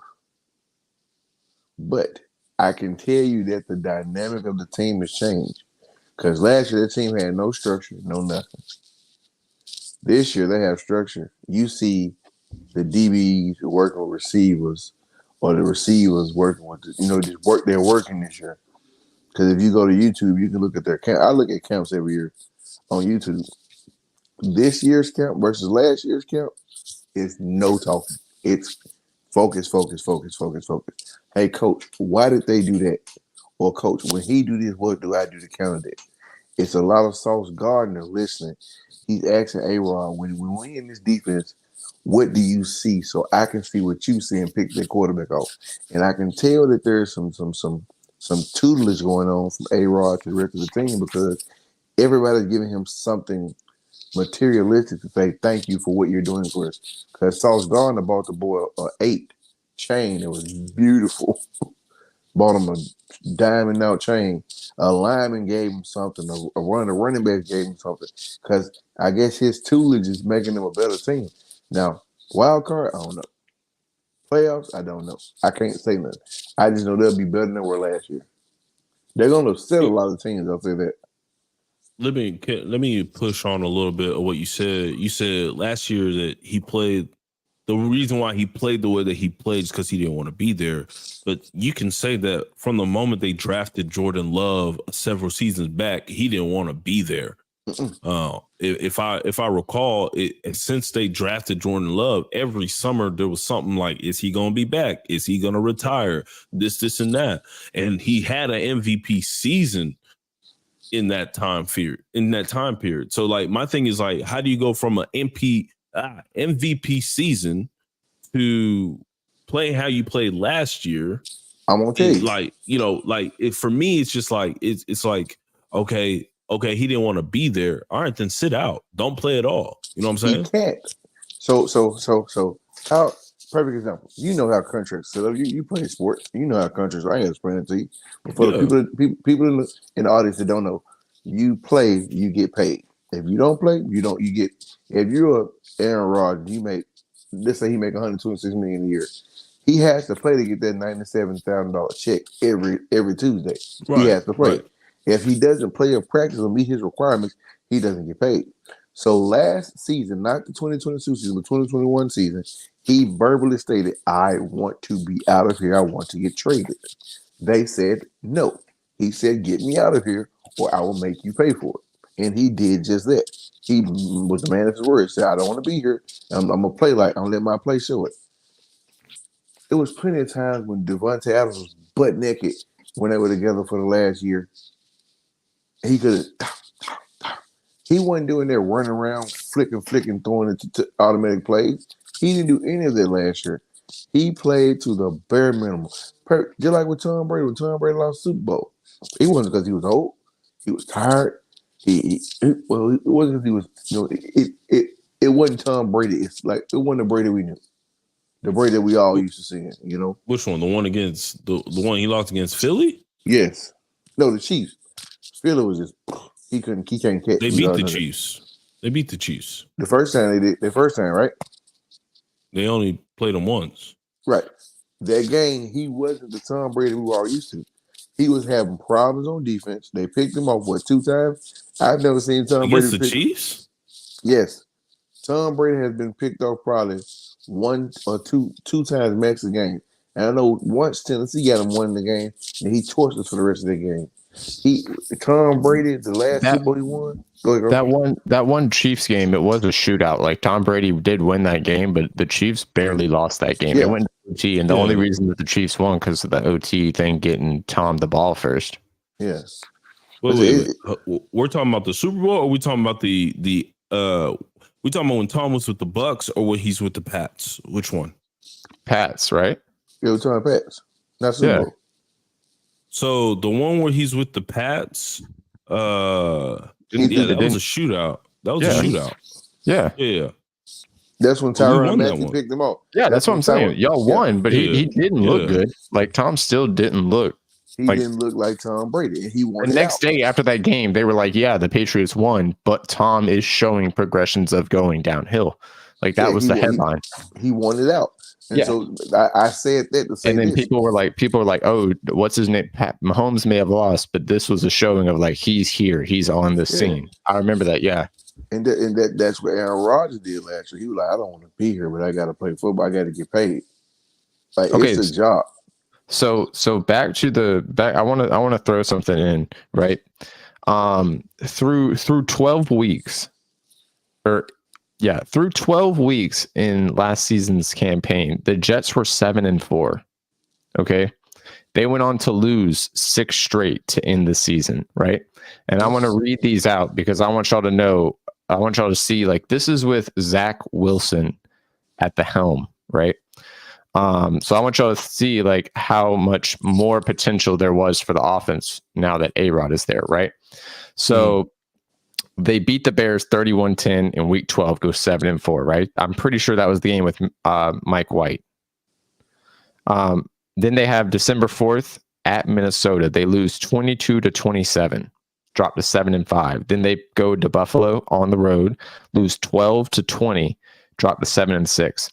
But I can tell you that the dynamic of the team has changed. Because last year, the team had no structure, no nothing. This year, they have structure. You see the DBs working with receivers or the receivers working with, they're working this year. Because if you go to YouTube, you can look at their camp. I look at camps every year on YouTube. This year's camp versus last year's camp is no talking. It's focus. Hey, coach, why did they do that? Or, coach, when he do this, what do I do to counter that? It's a lot of Sauce Gardner listening. He's asking A-Rod, when we in this defense, what do you see? So I can see what you see and pick the quarterback off. And I can tell that there's some tutelage going on from A-Rod to the rest of the team because everybody's giving him something materialistic to say thank you for what you're doing for us. Because Sauce Gardner bought the boy an 8 chain. It was beautiful. Bought him a diamond out chain. A lineman gave him something. A running back gave him something. Because I guess his tutelage is making them a better team. Now, wild card, I don't know. Playoffs, I don't know. I can't say nothing. I just know they'll be better than they were last year. They're going to upset a lot of teams, I'll say that. Let me push on a little bit of what you said. You said last year that he played. The reason why he played the way that he played is because he didn't want to be there. But you can say that from the moment they drafted Jordan Love several seasons back, he didn't want to be there. If I recall, since they drafted Jordan Love, every summer there was something like, is he going to be back? Is he going to retire? This, and that. And he had an MVP season in that time period. So like my thing is like, how do you go from an MVP season to playing how you played last year? I'm gonna tell you, for me, it's just like it's like okay, he didn't want to be there. All right, then sit out. Don't play at all. You know what I'm saying? He can't. So how? Perfect example. You know how contracts set up. You play sports. You know how contracts. I ain't gonna explain it to you. But for the people in the audience that don't know, you play, you get paid. If you don't play, you don't. You get. If you're a Aaron Rodgers, you make. Let's say he make $126 million a year. He has to play to get that $97,000 check every Tuesday. Right, he has to play. Right. If he doesn't play or practice or meet his requirements, he doesn't get paid. So last season, not the 2022 season, but 2021 season, he verbally stated, I want to be out of here. I want to get traded. They said no. He said, get me out of here or I will make you pay for it. And he did just that. He was the man of his word. He said, I don't want to be here. I'm going to play I'm going to let my play show it. There was plenty of times when Devontae Adams was butt naked when they were together for the last year. He could have. He wasn't doing that running around, flicking, throwing it to automatic plays. He didn't do any of that last year. He played to the bare minimum. Just like with Tom Brady. When Tom Brady lost the Super Bowl, it wasn't because he was old. He was tired. It wasn't because he was. It wasn't Tom Brady. It's like it wasn't the Brady we knew. The Brady that we all used to seeing. Which one? The one against the one he lost against Philly? Yes. No, the Chiefs. Philly was just he can't catch. They beat the Chiefs. They beat the Chiefs. The first time they did. The first time, right? They only played them once. Right. That game, he wasn't the Tom Brady we were all used to. He was having problems on defense. They picked him off 2 times. I've never seen Tom Brady against the Chiefs. Yes, Tom Brady has been picked off probably 1 or 2 times max a game. And I know once Tennessee got him one in the game, and he torched us for the rest of the game. Tom Brady, the last Super Bowl he won. Go ahead, that one Chiefs game, it was a shootout. Like Tom Brady did win that game, but the Chiefs barely lost that game. Yeah. It went to OT, and the only reason that the Chiefs won because of the OT thing getting Tom the ball first. Yes. Wait. We're talking about the Super Bowl, or we talking about we talking about when Tom was with the Bucks, or when he's with the Pats? Which one? Pats, right? Yeah, we're talking Pats. Not Super Bowl. So the one where he's with the Pats, that was a shootout. That was a shootout. Yeah. That's when Tyrann Mathieu picked him up. Yeah, that's what I'm saying. Y'all won, but he didn't look good. Like Tom still didn't look. He didn't look like Tom Brady, and he won. The next day after that game, they were like, "Yeah, the Patriots won, but Tom is showing progressions of going downhill." Like that was the headline. He won it out. And so I said that to say and then people were like, "Oh, what's his name? Pat Mahomes may have lost, but this was a showing of like he's here, he's on the scene." I remember that. Yeah, and that's what Aaron Rodgers did last year. He was like, "I don't want to be here, but I got to play football. I got to get paid. Like it's a job." So back to I want to throw something in, right? Through 12 weeks, through 12 weeks in last season's campaign, the Jets were 7-4. Okay. They went on to lose 6 straight to end the season, right? And I want to read these out because I want y'all to know, I want y'all to see, like, this is with Zach Wilson at the helm, right? So I want y'all to see like how much more potential there was for the offense now that A-Rod is there, right? So they beat the Bears 31-10 in week 12, go 7-4, right? I'm pretty sure that was the game with Mike White. Then they have December 4th at Minnesota. They lose 22-27, drop to 7-5. Then they go to Buffalo on the road, lose 12-20, drop to 7-6.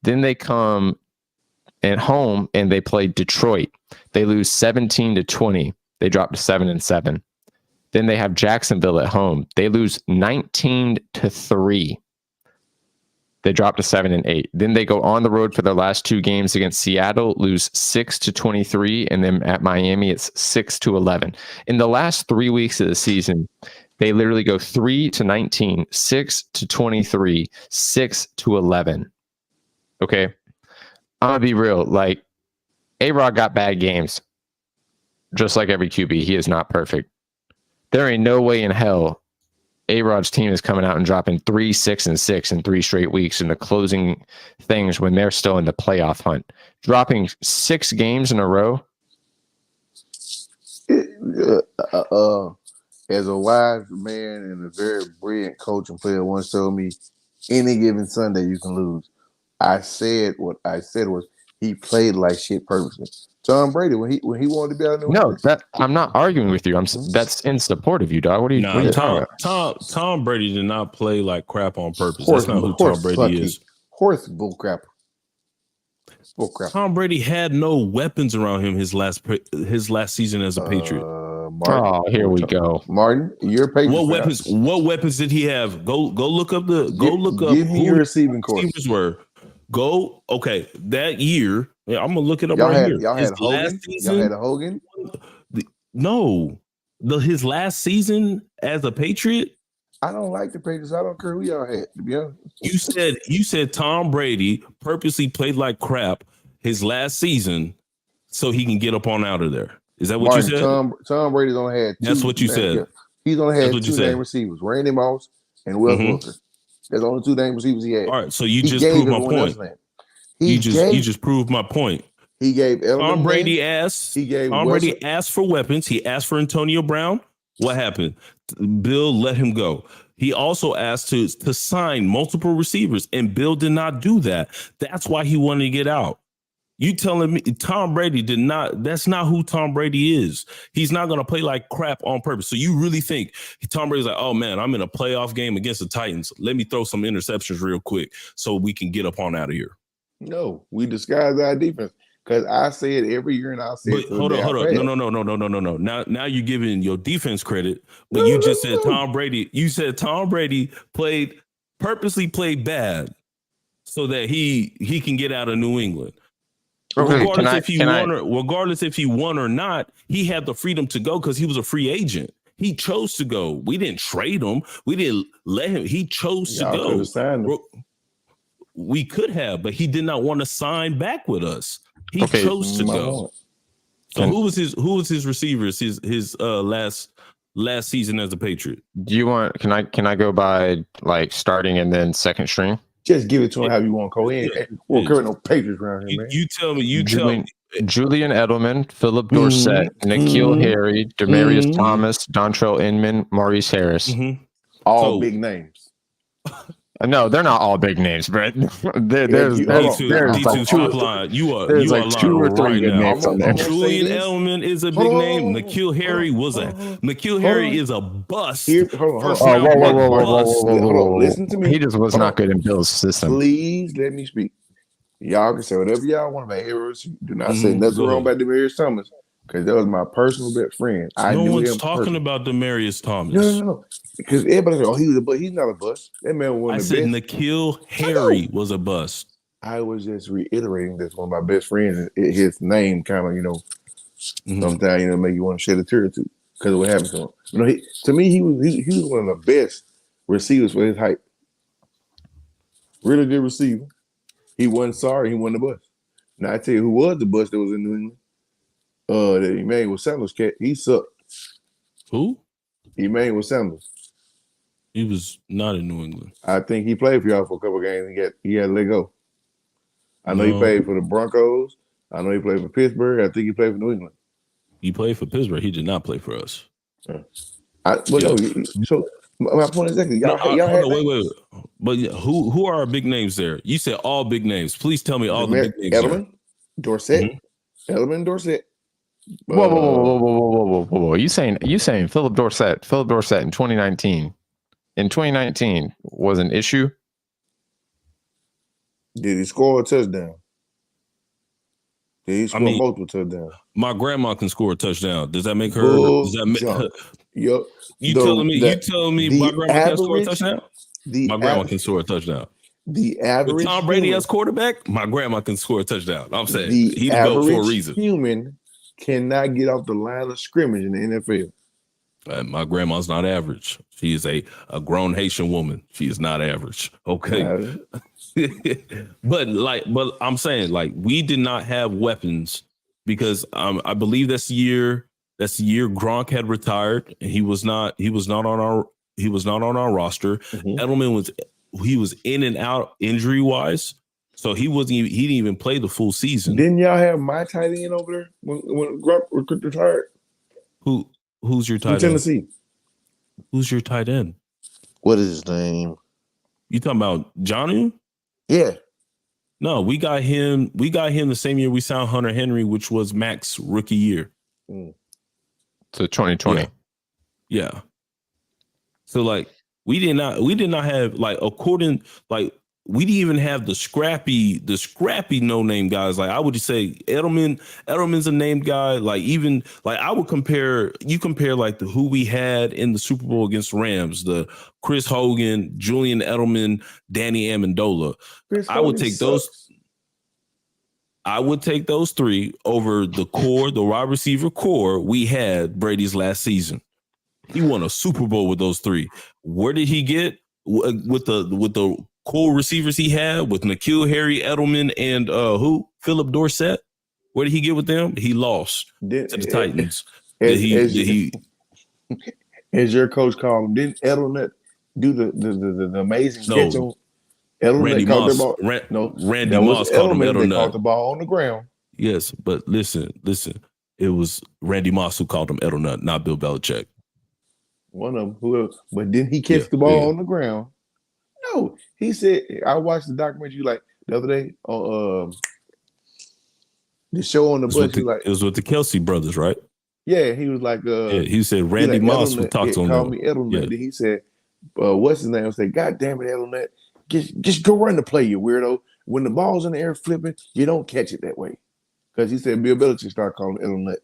Then they come at home and they play Detroit. They lose 17-20. They drop to 7-7. Then they have Jacksonville at home. They lose 19-3. They drop to 7-8. Then they go on the road for their last 2 games against Seattle, lose 6-23, and then at Miami it's 6-11. In the last 3 weeks of the season, they literally go 3-19, 6-23, 6-11. Okay, I'm gonna be real. Like A-Rod got bad games, just like every QB. He is not perfect. There ain't no way in hell A-Rod's team is coming out and dropping 3, 6, and 6 in 3 straight weeks in the closing things when they're still in the playoff hunt. Dropping 6 games in a row. As a wise man and a very brilliant coach and player once told me, any given Sunday you can lose. I said what I said was he played like shit purposely. Tom Brady, when he wanted to be out there. I'm not arguing with you. That's in support of you, dog. What are you talking about? Tom Brady did not play like crap on purpose. That's not who Tom Brady is. Horse bullcrap. Tom Brady had no weapons around him his last season as a Patriot. Martin, here we go. Martin, you're a Patriot. What weapons did he have? Go look up give me your receiving corps. Were. That year. Yeah, I'm gonna look it up here. Y'all had Hogan. Y'all had a Hogan. His last season as a Patriot. I don't like the Patriots. I don't care who y'all had. To be honest, you said Tom Brady purposely played like crap his last season so he can get up on out of there. Is that what you said? Tom Brady's only had 2. That's what you said. He's only had 2 name receivers: Randy Moss and Wes Wilson. There's only 2 name receivers he had. All right, so you just proved my point. You just proved my point. He gave Tom Brady asked. Tom Brady asked for weapons. He asked for Antonio Brown. What happened? Bill let him go. He also asked to sign multiple receivers, and Bill did not do that. That's why he wanted to get out. You telling me Tom Brady did not? That's not who Tom Brady is. He's not going to play like crap on purpose. So you really think Tom Brady's like, oh man, I'm in a playoff game against the Titans. Let me throw some interceptions real quick so we can get up on out of here. No, we disguised our defense Because I say it every year, and I'll say it. Hold on. No. Now you're giving your defense credit, but you just said Tom Brady. You said Tom Brady purposely played bad so that he can get out of New England. Okay, Regardless if he won or not, he had the freedom to go because he was a free agent. He chose to go. We didn't trade him. We didn't let him. He chose to go. We could have, but he did not want to sign back with us. He chose to go. So who was his receivers his last season as a Patriot? Do you want? Can I go by like starting and then second string? Just give it to him how you want, Cohen. We'll carry no Patriots around here, man. You tell me. Julian Edelman, Philip Dorsett, N'Keal Harry, Demaryius Thomas, Dontrell Inman, Maurice Harris. All big names. No, they're not all big names, Brett. There's like two or three good names on there. Julian Edelman is a big name. N'Keal Harry is a bust. Whoa. Listen to me. He just was not good in Bill's system. Please let me speak. Y'all can say whatever y'all want about Harris. Do not say nothing wrong about Demaryius Thomas, because that was my personal best friend. No one's talking about Demaryius Thomas. No. Because everybody said, he was a bust. He's not a bust. That man was the best. N'Keal Harry was a bust. I was just reiterating this. One of my best friends, his name kind of, sometimes, make you want to shed a tear or two because of what happened to him. To me, he was one of the best receivers for his height. Really good receiver. He wasn't sorry. He wasn't a bust. Now, I tell you who was the bust that was in New England. That Emmanuel Sanders cat. He sucked. Who? Emmanuel Sanders. He was not in New England. I think he played for y'all for a couple of games. He had to let go. I know he played for the Broncos. I know he played for Pittsburgh. I think he played for New England. He played for Pittsburgh. He did not play for us. So my point is exactly. Wait. But who are our big names there? You said all big names. Please tell me all the big names. Edelman, Dorsett. Edelman, Dorsett. Whoa. You saying Philip Dorsett in 2019. In 2019 was an issue. Did he score a touchdown? Did he score multiple touchdowns? My grandma can score a touchdown. Does that make her? Does that make her? You telling me my grandma can score a touchdown? My grandma can score a touchdown. The average with Tom Brady as quarterback, my grandma can score a touchdown. I'm saying he's go for a reason. Human cannot get off the line of scrimmage in the NFL. My grandma's not average. She is a grown Haitian woman. She is not average. Okay. But I'm saying, like, we did not have weapons because I believe that's the year Gronk had retired and he was not on our roster. Edelman was in and out injury wise. So he didn't even play the full season. Didn't y'all have my tight end over there when Gronk retired? Who's your tight end? Tennessee. Who's your tight end? What is his name? You talking about Jonnu? Yeah. No, we got him the same year we signed Hunter Henry, which was Mac's rookie year. So 2020. Yeah. So like we did not have like we didn't even have the scrappy no-name guys. Like I would just say Edelman's a named guy. Like even like I would compare like who we had in the Super Bowl against Rams, the Chris Hogan, Julian Edelman, Danny Amendola. I would take those three over the wide receiver core we had Brady's last season. He won a Super Bowl with those three. Where did he get with the cool receivers he had with N'Keal Harry, Edelman, and Philip Dorsett? Where did he get with them? He lost to the Titans. As your coach called him, didn't Edelman do the amazing catch on Edelman? Randy Moss. Randy Moss called him Edelman. Caught the ball on the ground. Yes, but listen. It was Randy Moss who called him Edelman, not Bill Belichick. One of them. Who else? But didn't he catch the ball on the ground? No, he said. I watched the documentary like the other day on the show on the bus. It was with the Kelsey brothers, right? Yeah, he was like. He said Randy Moss would talk to him. Called me Edelman. Yeah. Then he said, "What's his name?" I said, "God damn it, Edelman! Just go run the play, you weirdo. When the ball's in the air flipping, you don't catch it that way, because he said Bill Belichick started calling him Nut,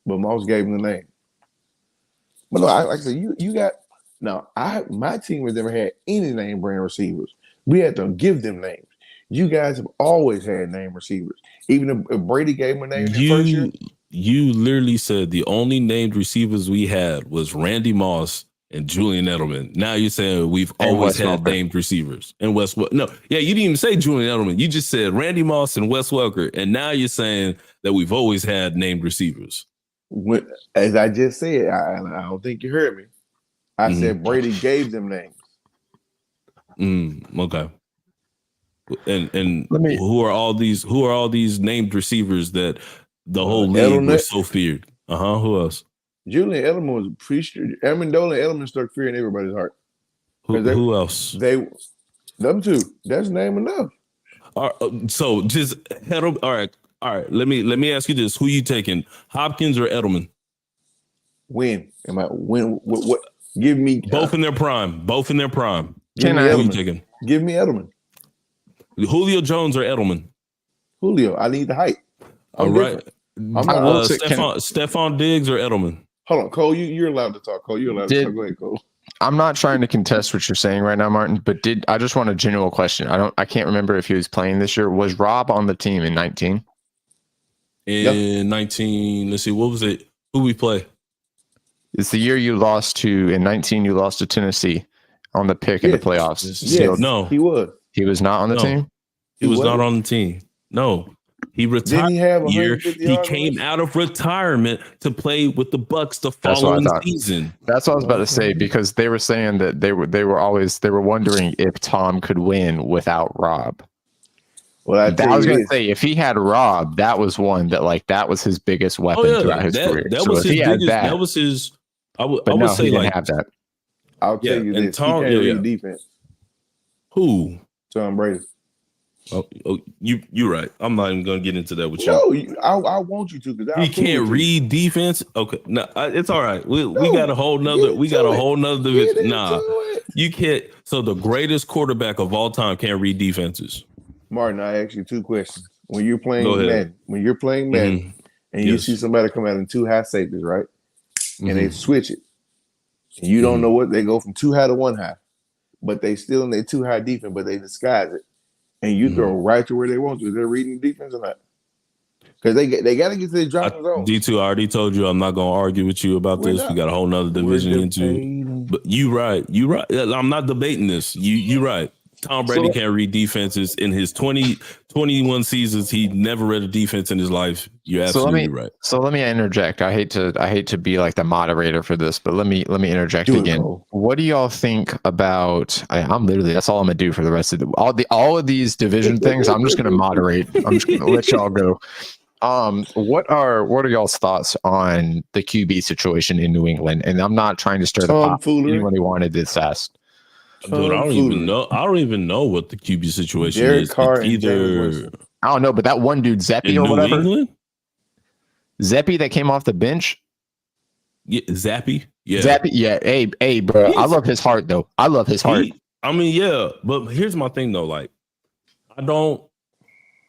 but Moss gave him the name. But no, like I said, you got my team has never had any name brand receivers. We had to give them names. You guys have always had name receivers. Even if Brady gave him a name in the first year. You literally said the only named receivers we had was Randy Moss and Julian Edelman. Now you're saying we've always had named receivers. And Wes Welker. No, yeah, you didn't even say Julian Edelman. You just said Randy Moss and Wes Welker. And now you're saying that we've always had named receivers. As I just said, I don't think you heard me. I said Brady gave them names. Okay. And who are all these named receivers that the whole league was so feared? Who else? Julian Edelman was Amendola and Edelman struck fear in everybody's heart. Who else? Them two. That's name enough. So just head up. All right. Let me ask you this: who you taking, Hopkins or Edelman? When? What? Give me both in their prime. Both in their prime. Who you taking? Give me Edelman. Julio Jones or Edelman? Julio. I need the height. All right. Stephon Diggs or Edelman? Hold on, Cole. You're allowed to talk. Cole, you're allowed to talk. Go ahead, Cole. I'm not trying to contest what you're saying right now, Martin. But I just want a general question. I can't remember if he was playing this year. Was Rob on the team in 19? In 19, let's see, what was it? Who we play? It's the year you lost to in 19. You lost to Tennessee on the pick in the playoffs. Yes, no, he was. He was not on the team. He was not on the team. No, he retired. He came out of retirement to play with the Bucs the following season. That's what I was about to say, because they were saying that they were wondering if Tom could win without Rob. Well, I was going to say, if he had Rob, that was one that was his biggest weapon throughout his career. That was his biggest. That was his. I would say he didn't have that. I'll tell you this: Tom, he can't read defense. Who? Tom Brady. Oh, you're right. I'm not even going to get into that with you. No, I want you to, because he can't read defense. Okay, no, it's all right. We got a whole nother. We got a whole nother division. Nah, you can't. So the greatest quarterback of all time can't read defenses. Martin, I ask you two questions. When you're playing Madden, and you see somebody come out in two high safeties, right? And they switch it, and you don't know what they go from too high to one high, but they still in their too high defense, but they disguise it, and you throw right to where they want to. Is they reading defense or not? Because they got to get to the dropping zone. D2, I already told you I'm not going to argue with you about this. We got a whole nother division into. But you right. I'm not debating this. You right. Tom Brady can't read defenses. In his 21 seasons, he never read a defense in his life. You're absolutely right. So let me interject. I hate to be like the moderator for this, but let me interject again. What do y'all think about? I'm literally, that's all I'm gonna do for the rest of all of these division things. I'm just gonna moderate. I'm just gonna let y'all go. What are y'all's thoughts on the QB situation in New England? And I'm not trying to stir the pot. Anyone who wanted this asked. Dude, I don't even know what the QB situation is. Either I don't know, but that one dude, Zeppy or whatever. England? Zeppy that came off the bench. Yeah, Zappy. Yeah. Zappy. Yeah. Hey, bro. I love his heart though. I love his heart. But here's my thing though. Like, I don't,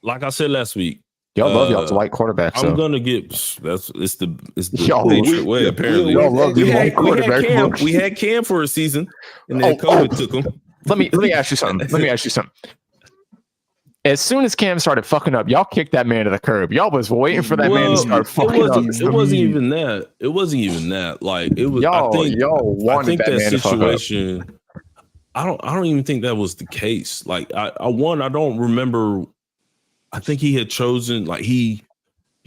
like I said last week. Y'all love y'all's white quarterback. I'm gonna get it's the way apparently. Y'all love the white quarterback. We had Cam for a season, and then COVID took him. Let me ask you something. As soon as Cam started fucking up, y'all kicked that man to the curb. Y'all was waiting for that man to start fucking up. It wasn't even that. Like it was. Y'all wanted that man situation. To fuck up. I don't even think that was the case. Like I don't remember. I think he had chosen like he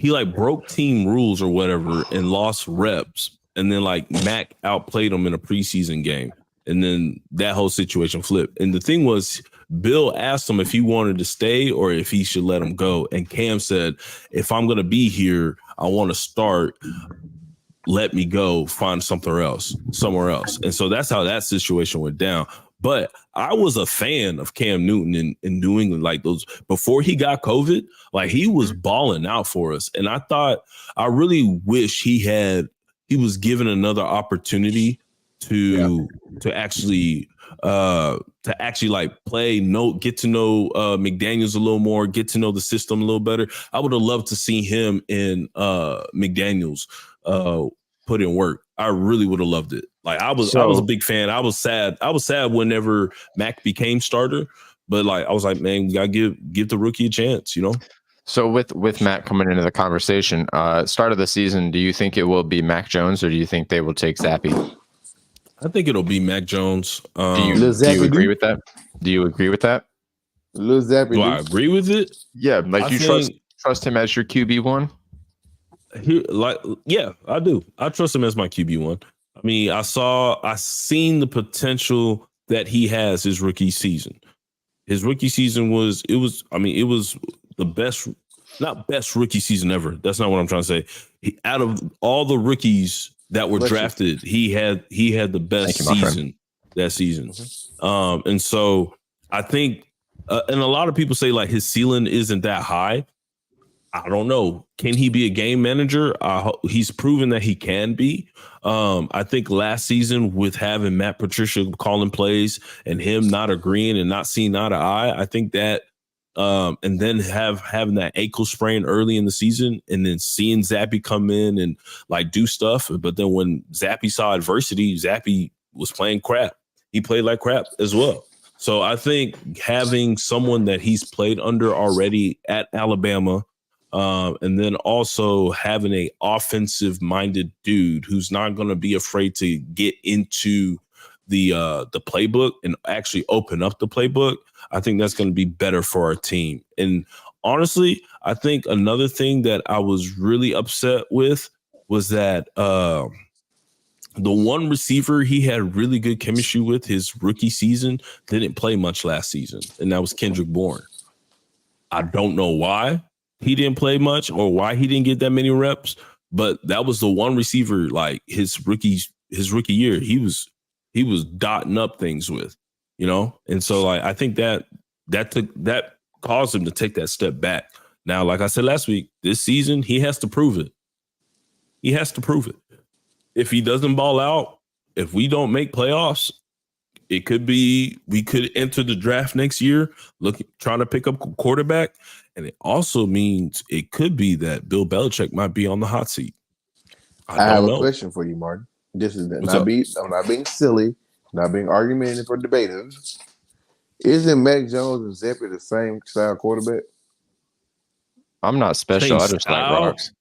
like broke team rules or whatever and lost reps, and then like Mac outplayed him in a preseason game, and then that whole situation flipped. And the thing was, Bill asked him if he wanted to stay or if he should let him go, and Cam said, "If I'm gonna be here, I want to start. Let me go. Find somewhere else." And so that's how that situation went down. But I was a fan of Cam Newton in New England, like those before he got COVID, like he was balling out for us. And I really wish he was given another opportunity to actually like play, get to know McDaniels a little more, get to know the system a little better. I would have loved to see him in McDaniels put in work. I really would have loved it. Like I was a big fan. I was sad whenever Mac became starter, but like I was like, man, we gotta give the rookie a chance, you know. So with Matt coming into the conversation, start of the season, do you think it will be Mac Jones or do you think they will take Zappy? I think it'll be Mac Jones. Do you agree with that? Do you agree with that? Lil Zappy, do I agree with it? Yeah, like you trust him as your QB1? I do. I trust him as my QB1. I mean, I seen the potential that he has his rookie season. His rookie season was the best, not best rookie season ever. That's not what I'm trying to say. Out of all the rookies that were drafted, he had the best season that season. Mm-hmm. And so I think, and a lot of people say like his ceiling isn't that high. I don't know. Can he be a game manager? He's proven that he can be. I think last season with having Matt Patricia calling plays and him not agreeing and not seeing eye to eye, I think that, and then having that ankle sprain early in the season and then seeing Zappy come in and like do stuff. But then when Zappy saw adversity, Zappy was playing crap. He played like crap as well. So I think having someone that he's played under already at Alabama, and then also having a offensive-minded dude who's not going to be afraid to get into the playbook and actually open up the playbook, I think that's going to be better for our team. And honestly, I think another thing that I was really upset with was that the one receiver he had really good chemistry with his rookie season didn't play much last season, and that was Kendrick Bourne. I don't know why he didn't play much or why he didn't get that many reps, but that was the one receiver like his rookie year he was dotting up things with, you know? And so like I think that caused him to take that step back. Now, like I said last week, this season he has to prove it. He has to prove it. If he doesn't ball out, if we don't make playoffs, it could be we could enter the draft next year trying to pick up a quarterback. And it also means it could be that Bill Belichick might be on the hot seat. I have a question for you, Martin. This is I'm not being silly, not being argumentative or debative. Isn't Mac Jones and Zappy the same style quarterback? I'm not special. I just like rocks.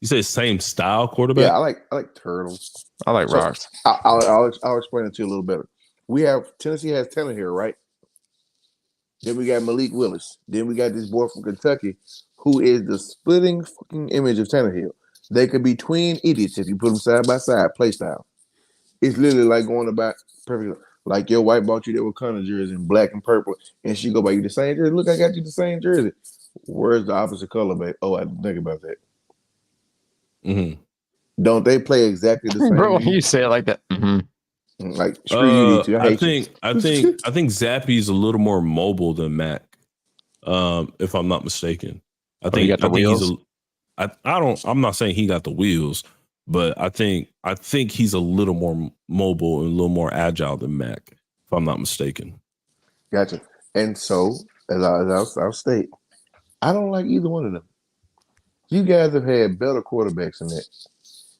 You say same style quarterback? Yeah, I like turtles. I like rocks. I'll explain it to you a little better. Tennessee has talent here, right? Then we got Malik Willis. Then we got this boy from Kentucky who is the splitting fucking image of Tannehill. They could be twin idiots if you put them side by side, play style. It's literally like going about perfect. Like your wife bought you that Wakanda jersey in black and purple, and she go buy you the same jersey. Look, I got you the same jersey. Where's the opposite color, babe? Oh, I didn't think about that. Mm-hmm. Don't they play exactly the same? Bro, you say it like that. Mm-hmm. Like screw you, I think Zappy's a little more mobile than Mac, if I'm not mistaken. I think got the wheels. I'm not saying he got the wheels, but I think he's a little more mobile and a little more agile than Mac, if I'm not mistaken. Gotcha. And so, as I'll state, I don't like either one of them. You guys have had better quarterbacks than that.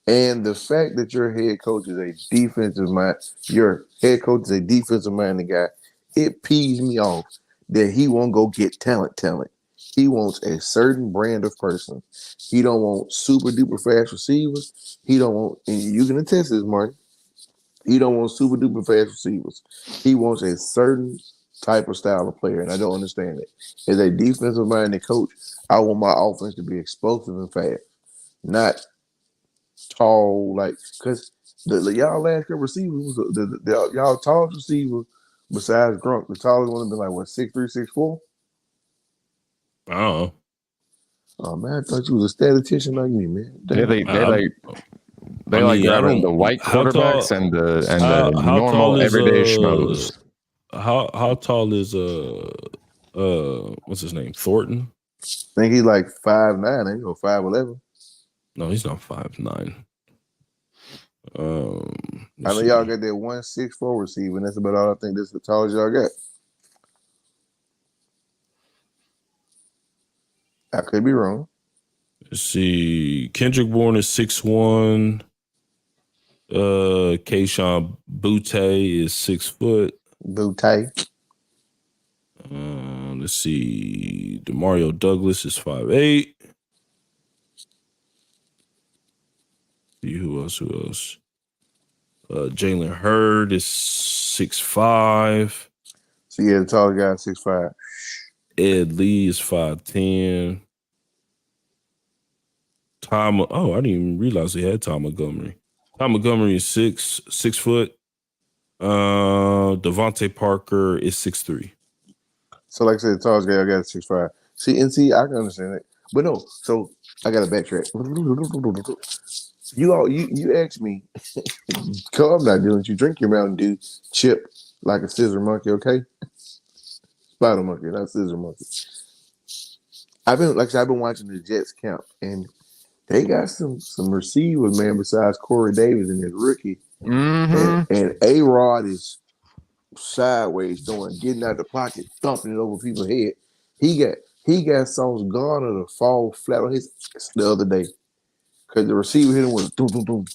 And the fact that your head coach is a defensive minded guy, it pees me off that he won't go get talent. He wants a certain brand of person. He don't want super duper fast receivers. He don't want, and you can attest this, Martin. He don't want super duper fast receivers. He wants a certain type of style of player, and I don't understand it. As a defensive minded coach, I want my offense to be explosive and fast, not tall, like, because y'all last couple receivers, y'all tallest receiver besides Gronk, the tallest one has been like what, 6'3", 6'4"? I don't know. Oh man, I thought you was a statistician like me, man. They grabbing the white quarterbacks and the normal everyday schmoes. How tall is what's his name? Thornton? I think he's like 5'9", ain't he, or 5'11". No, he's not 5'9". I know y'all got that 1.64 receiver, and that's about all I think that's the tallest y'all got. I could be wrong. Let's see. Kendrick Bourne is 6'1". Keyshawn Butte is 6 foot. Butte. Let's see. Demario Douglas is 5'8". See who else? Jalen Hurd is 6'5". So yeah, the tallest guy is 6'5". Ed Lee is 5'10". I didn't even realize they had Tom Montgomery. Tom Montgomery is 6 foot. Devontae Parker is 6'3". So like I said, the tallest guy I got is 6'5". See, I can understand that. But no, so I gotta backtrack. You asked me, I'm not doing it. You drink your Mountain Dew chip like a scissor monkey, okay? Spider monkey, not scissor monkey. I've been watching the Jets camp, and they got some receivers, man, besides Corey Davis and his rookie. Mm-hmm. And A-Rod is sideways getting out the pocket, thumping it over people's head. He got Sauce Gardner to fall flat on his ass the other day. Because the receiver hit him with a doom, doom, doom.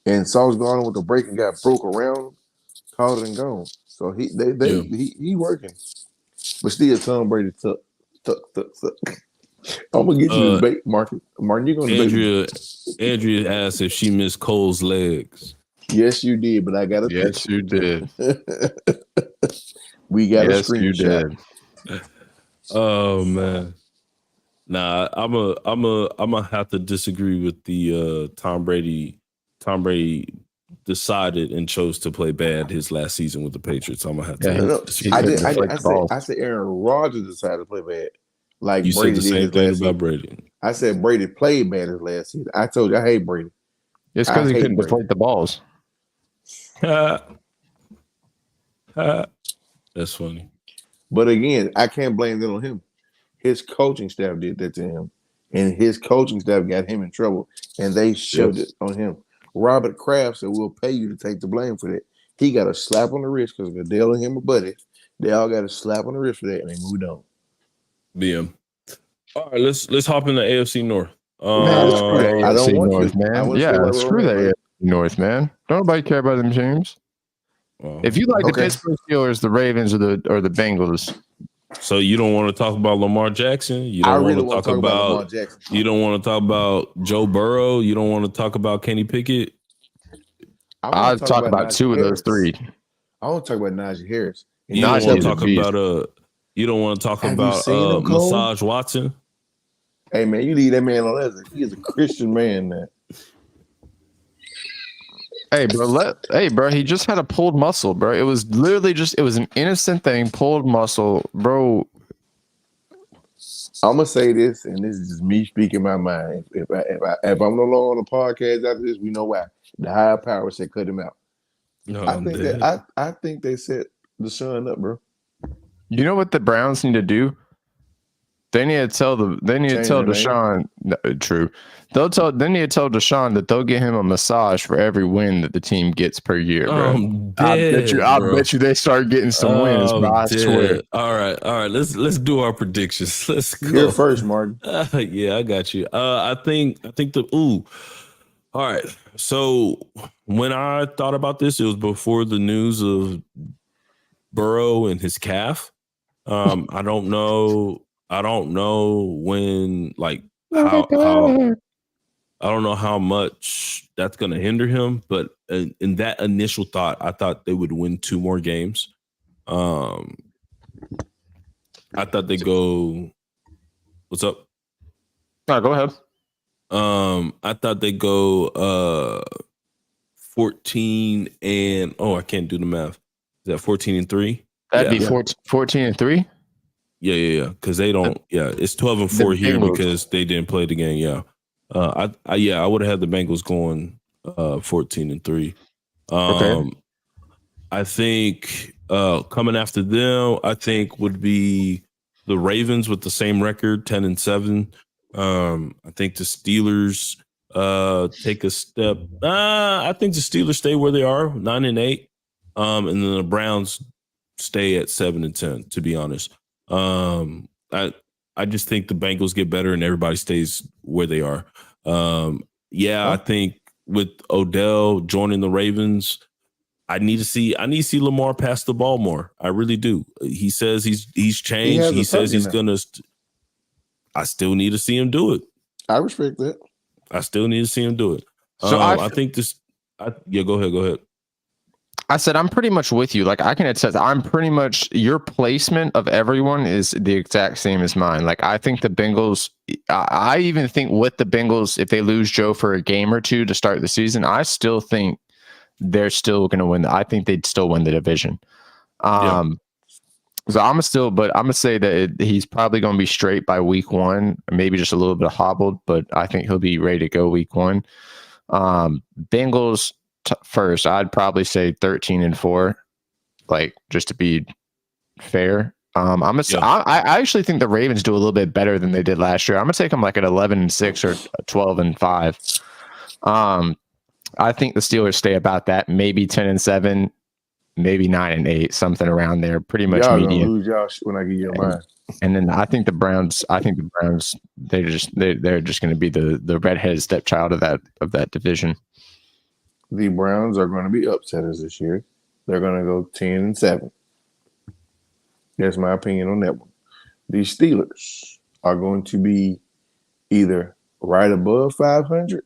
And Sauce Gardner with the break and got broke around him, caught it and gone. So he working. But still Tom Brady tuck. I'm gonna get you to debate, Martin. Martin, you're gonna debate. Andrea asked if she missed Cole's legs. Yes, you did, but I got a Yes, you did. We got a screenshot. You did. Oh man. Nah, I'm gonna have to disagree with the Tom Brady. Tom Brady decided and chose to play bad his last season with the Patriots. I'm gonna have to. I said Aaron Rodgers decided to play bad. Like you Brady said the same did thing his last about season. Brady. I said Brady played bad his last season. I told you I hate Brady. It's because he couldn't deflate the balls. That's funny. But again, I can't blame that on him. His coaching staff did that to him, and his coaching staff got him in trouble, and they shoved it on him. Robert Kraft said, "We'll pay you to take the blame for that." He got a slap on the wrist because Goodell and him are buddies. They all got a slap on the wrist for that, and they moved on. BM. All right, let's hop in the AFC North. Man, screw that. I don't want North, to, man. Yeah, screw that AFC North, man. Don't nobody care about them teams. If you like the Pittsburgh Steelers, the Ravens, or the Bengals. So you don't want to talk about Lamar Jackson? You don't want to talk about Lamar Jackson. You don't want to talk about Joe Burrow? You don't want to talk about Kenny Pickett? I'll talk about two of those three. I want to talk about Najee Harris. You don't want to talk about you don't want to talk about Massage Watson? Hey man, you leave that man alone. He is a Christian man now. Hey bro, he just had a pulled muscle, bro. It was literally it was an innocent thing, pulled muscle, bro. I'm gonna say this, and this is just me speaking my mind. If I'm no longer on the podcast after this, we know why. The higher power said cut him out. No, I think they set Deshaun up, bro. You know what the Browns need to do? They need to tell Deshaun. True. They need to tell Deshaun that they'll get him a massage for every win that the team gets per year, bro. I bet you they start getting some wins, bro. I swear. All right. Let's do our predictions. Let's go. You're first, Martin. Yeah, I got you. I think all right. So when I thought about this, it was before the news of Burrow and his calf. I don't know when, like, how I don't know how much that's going to hinder him, but in that initial thought, I thought they would win 2 more games. I thought they go. What's up? No, go ahead. I thought they go 14 and I can't do the math. Is that 14-3? That'd be 14-3. Yeah. Because they don't. Yeah, it's 12-4 here because they didn't play the game. Yeah. I would have had the Bengals going 14-3. Okay. I think coming after them, I think would be the Ravens with the same record, 10-7. I think the Steelers take a step. I think the Steelers stay where they are, 9-8. And then the Browns stay at 7-10, to be honest. I just think the Bengals get better and everybody stays where they are. I think with Odell joining the Ravens, I need to see Lamar pass the ball more. I really do. He says he's changed. He says he's gonna. I still need to see him do it. I respect that. I still need to see him do it. So I think this. Go ahead. I said I'm pretty much with you. Like I can attest, I'm pretty much your placement of everyone is the exact same as mine. Like I think the Bengals. I even think with the Bengals, if they lose Joe for a game or two to start the season, I still think they're still going to win. I think they'd still win the division. So I'm gonna say that he's probably going to be straight by week 1, maybe just a little bit hobbled, but I think he'll be ready to go week 1. Bengals first, I'd probably say 13-4, like just to be fair. I actually think the Ravens do a little bit better than they did last year. I'm gonna take them like at 11-6 or 12-5. I think the Steelers stay about that, maybe 10-7, maybe 9-8, something around there, pretty much y'all median. Gonna lose y'all when I get your mind. And then I think the Browns, they're just going to be the redheaded stepchild of that division. The Browns are going to be upsetters this year. They're going to go 10-7. That's my opinion on that one. The Steelers are going to be either right above 500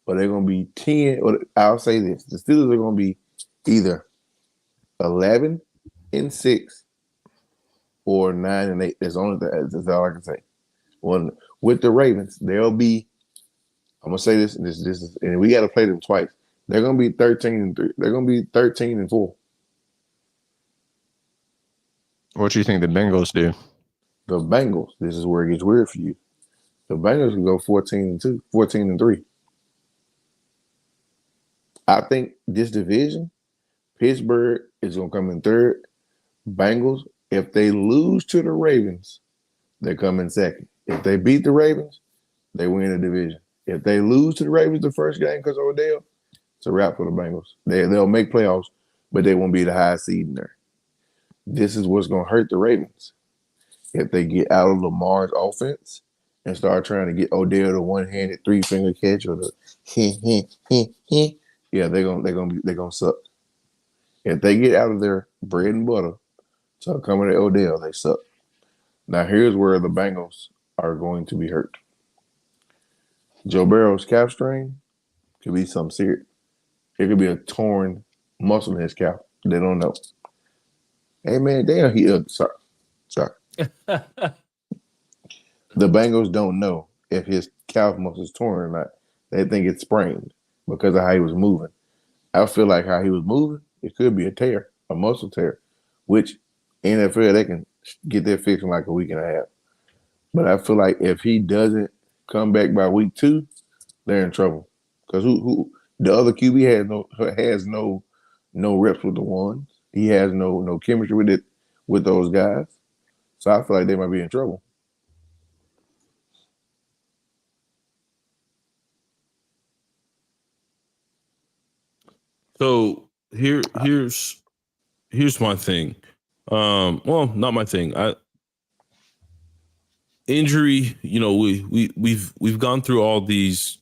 or they're going to be 10. Or I'll say this: the Steelers are going to be either 11-6 or 9-8. That's all I can say. With the Ravens, they'll be. I'm gonna say this. This is, and we got to play them twice. They're gonna be 13-3. They're gonna be 13-4. What do you think the Bengals do? The Bengals. This is where it gets weird for you. The Bengals can go 14-2, 14-3. I think this division, Pittsburgh is gonna come in third. Bengals, if they lose to the Ravens, they come in second. If they beat the Ravens, they win the division. If they lose to the Ravens the first game because of Odell, it's a wrap for the Bengals. They'll make playoffs, but they won't be the highest seed in there. This is what's going to hurt the Ravens. If they get out of Lamar's offense and start trying to get Odell the one-handed three-finger catch or the they're gonna suck. If they get out of their bread and butter, so coming to Odell, they suck. Now here's where the Bengals are going to be hurt. Joe Burrow's calf strain could be something serious. It could be a torn muscle in his calf. They don't know. Hey man, damn, sorry. The Bengals don't know if his calf muscle is torn or not. They think it's sprained because of how he was moving. I feel like how he was moving, it could be a tear, a muscle tear, which NFL, they can get that fixed in like a week and a half. But I feel like if he doesn't come back by week 2, they're in trouble. Because who the other QB has no reps with the ones. He has no chemistry with those guys. So I feel like they might be in trouble. So here's my thing. Well, not my thing. Injury, we've gone through all these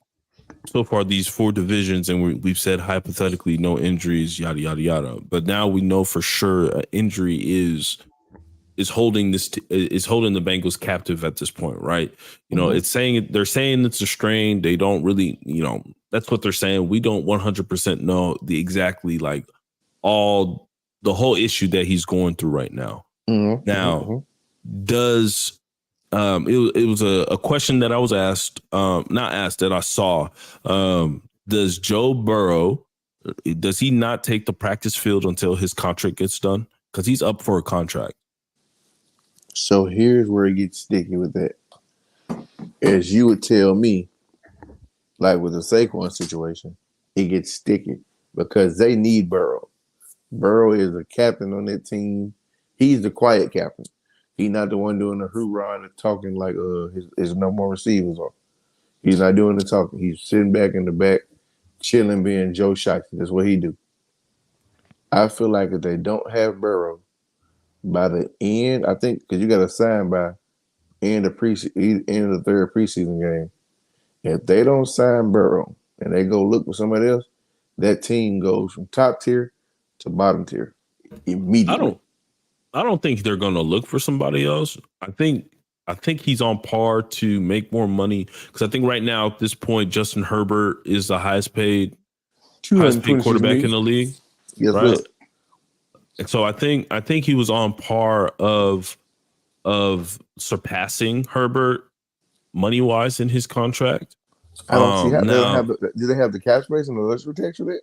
so far, these 4 divisions, and we've said hypothetically no injuries, yada yada yada. But now we know for sure an injury is holding the Bengals captive at this point, right? They're saying it's a strain. They don't really, that's what they're saying. We don't 100% know the exactly like all the whole issue that he's going through right now. Now, does it was a question that I was asked, not asked, that I saw. Does Joe Burrow, does he not take the practice field until his contract gets done? Because he's up for a contract. So here's where it gets sticky with that. As you would tell me, like with the Saquon situation, it gets sticky because they need Burrow. Burrow is a captain on that team. He's the quiet captain. He's not the one doing the hoorah and talking like his no more receivers are. He's not doing the talking. He's sitting back in the back, chilling, being Joe Shiesty. That's what he do. I feel like if they don't have Burrow by the end, I think because you got to sign by end of the third preseason game. If they don't sign Burrow and they go look for somebody else, that team goes from top tier to bottom tier immediately. I don't think they're going to look for somebody else. I think he's on par to make more money because I think right now at this point Justin Herbert is the highest paid quarterback in the league. Yes, right? Sir. And so I think he was on par of surpassing Herbert money wise in his contract. I don't see how now. Do they have the cap space and the luxury tax for that?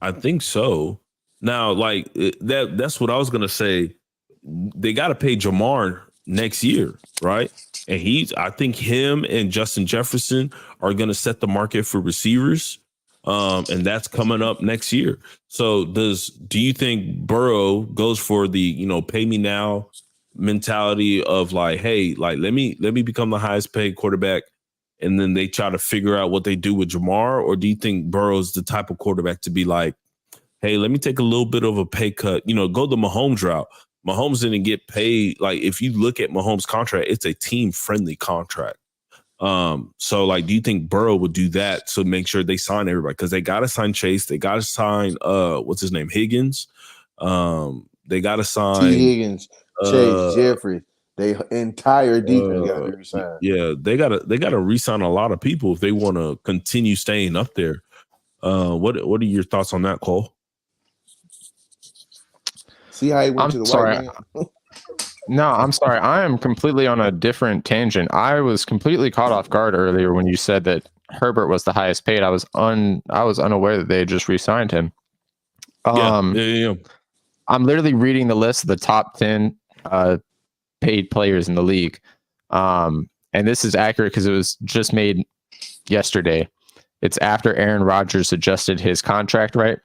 I think so. Now, like that's what I was gonna say. They got to pay Jamar next year, right? And I think him and Justin Jefferson are gonna set the market for receivers. And that's coming up next year. So do you think Burrow goes for the, pay me now mentality of like, hey, like let me become the highest paid quarterback, and then they try to figure out what they do with Jamar? Or do you think Burrow's the type of quarterback to be like, hey, let me take a little bit of a pay cut, go the Mahomes route? Mahomes didn't get paid. Like if you look at Mahomes' contract, it's a team friendly contract. So like, do you think Burrow would do that to make sure they sign everybody? Because they got to sign Chase, they got to sign what's his name, Higgins. They got to sign T. Higgins, Chase, Jeffrey. They entire defense got to be re-signed. Yeah, they gotta re-sign a lot of people if they want to continue staying up there. What are your thoughts on that, Cole? See how he went to the white man? No, I'm sorry. I am completely on a different tangent. I was completely caught off guard earlier when you said that Herbert was the highest paid. I was unaware that they had just re-signed him. Yeah. I'm literally reading the list of the top 10 paid players in the league. And this is accurate because it was just made yesterday. It's after Aaron Rodgers adjusted his contract, right?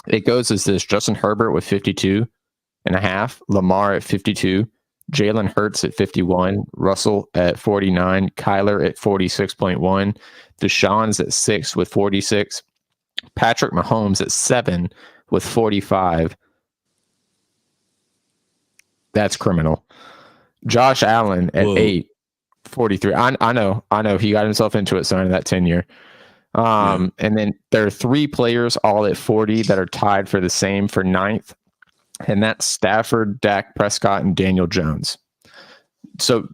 It goes as this: Justin Herbert with 52.5, Lamar at 52, Jalen Hurts at 51, Russell at 49, Kyler at 46.1, Deshaun's at 6 with 46, Patrick Mahomes at 7 with 45. That's criminal. Josh Allen at 8, 43. I know. He got himself into it signing that 10-year. And then there are 3 players all at 40 that are tied for the same for 9th. And that's Stafford, Dak Prescott, and Daniel Jones. So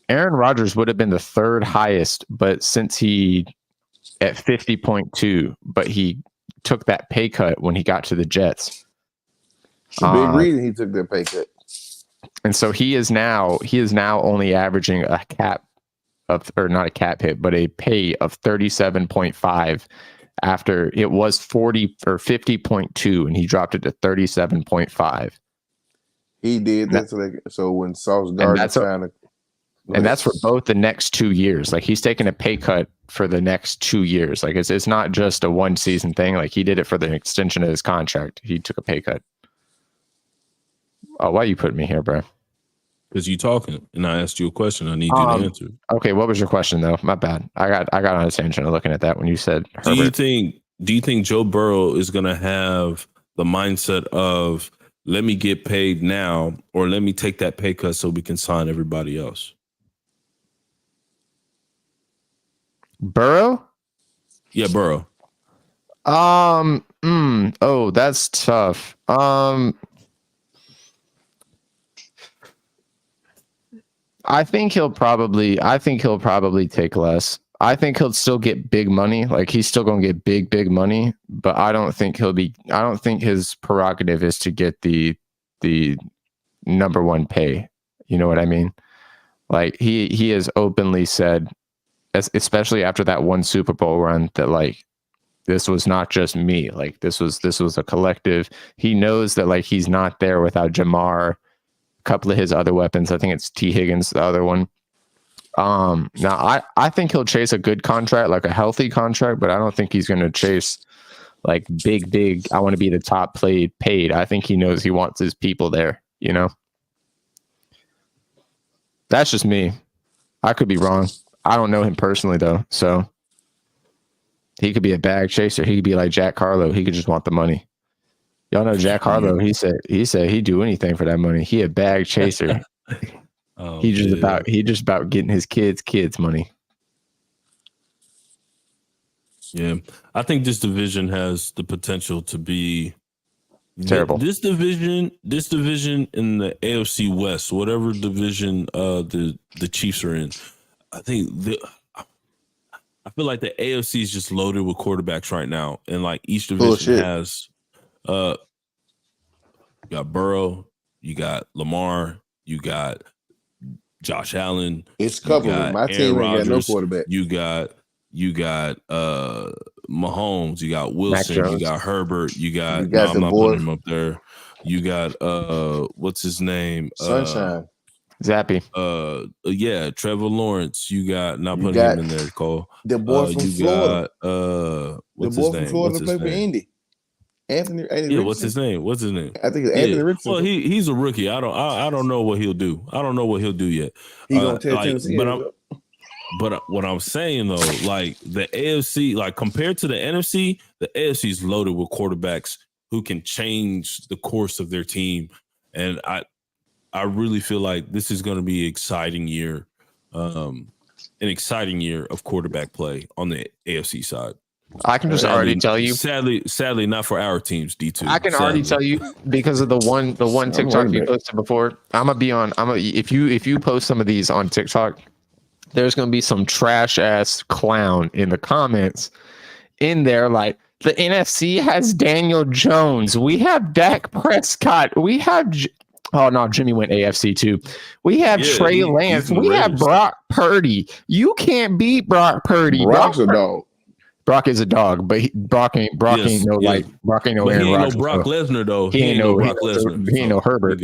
Aaron Rodgers would have been the 3rd highest, but since he at 50.2, but he took that pay cut when he got to the Jets. The big reason he took that pay cut. And so he is now only averaging a cap of, or not a cap hit, but a pay of 37.5. After it was 40 or 50.2, and he dropped it to 37.5. He did that so when Sauce Gardner signed and that's for both the next 2 years. Like he's taking a pay cut for the next 2 years. Like it's not just a 1 season thing. Like he did it for the extension of his contract. He took a pay cut. Oh, why you putting me here, bro? Because you talking, and I asked you a question. I need you to answer. Okay, what was your question though? My bad. I got on a tangent looking at that when you said Herbert. Do you think Joe Burrow is going to have the mindset of let me get paid now, or let me take that pay cut so we can sign everybody else? Burrow? Yeah, Burrow. Oh, that's tough. I think he'll probably take less. I think he'll still get big money. Like he's still going to get big money, but I don't think his prerogative is to get the number 1 pay. You know what I mean? Like he has openly said, especially after that one Super Bowl run, that like this was not just me. Like this was a collective. He knows that like he's not there without Jamar, couple of his other weapons. I think it's T. Higgins, the other one. Now I think he'll chase a good contract, like a healthy contract, but I don't think he's going to chase like big. I want to be the top paid. I think he knows he wants his people there. That's just me. I could be wrong. I don't know him personally though, so he could be a bag chaser. He could be like Jack Harlow. He could just want the money. Y'all know Jack Harlow. He said he'd do anything for that money. He a bag chaser. He just about getting his kids money. Yeah, I think this division has the potential to be terrible. This division in the AFC West, whatever division the Chiefs are in, I feel like the AFC is just loaded with quarterbacks right now, and like each division has, you got Burrow, you got Lamar, you got Josh Allen. It's covered. My team ain't got no quarterback. You got Mahomes, you got Wilson, you got Herbert, you got I'm not putting him up there. You got what's his name? Sunshine. Zappy. Yeah, Trevor Lawrence. You got not putting him in there, Cole. The boy from Florida. What's the his boy name? from Florida play for Indy. Anthony Richardson. What's his name? I think it's Anthony Richardson. Well, he's a rookie. I don't know what he'll do. I don't know what he'll do yet. He gonna tell Tennessee. But what I'm saying though, like the AFC, like compared to the NFC, the AFC is loaded with quarterbacks who can change the course of their team, and I really feel like this is going to be an exciting year of quarterback play on the AFC side. I can just already tell you. Sadly, not for our teams. D2. I can already tell you because of the one TikTok you posted before. If you post some of these on TikTok, there's gonna be some trash ass clown in the comments in there like the NFC has Daniel Jones. We have Dak Prescott. We have Jimmy went AFC too. We have Trey Lance. We have Brock Purdy. You can't beat Brock Purdy. Brock's a dog. Brock is a dog, but Brock ain't no Aaron Rodgers. No Brock Lesnar though. He ain't no Brock Lesnar. He ain't no Herbert.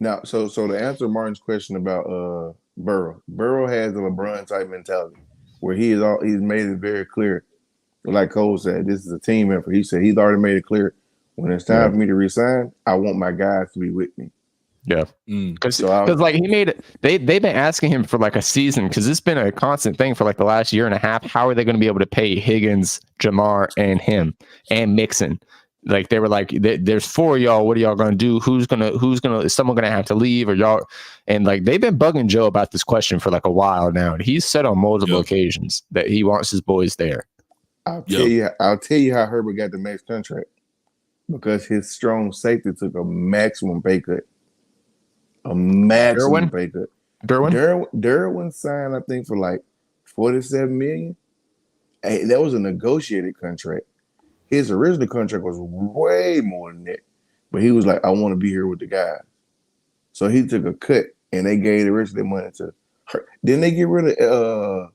Now, so to answer Martin's question about Burrow has a LeBron type mentality where he's made it very clear. Like Cole said, this is a team effort. He said he's already made it clear when it's time for me to resign, I want my guys to be with me. Yeah, because like he made it. They've been asking him for like a season because it's been a constant thing for like the last year and a half. How are they going to be able to pay Higgins, Jamar, and him and Mixon? Like they were like, there's 4 of y'all. What are y'all going to do? Who's gonna? Is someone going to have to leave or y'all? And like they've been bugging Joe about this question for like a while now, and he's said on multiple occasions that he wants his boys there. I'll tell you how Herbert got the max contract because his strong safety took a maximum pay cut. A maximum pay cut. Derwin signed, I think, for like $47 million. Hey, that was a negotiated contract. His original contract was way more than that. But he was like, I want to be here with the guys. So he took a cut and they gave the rest of their money to her. Didn't they get rid of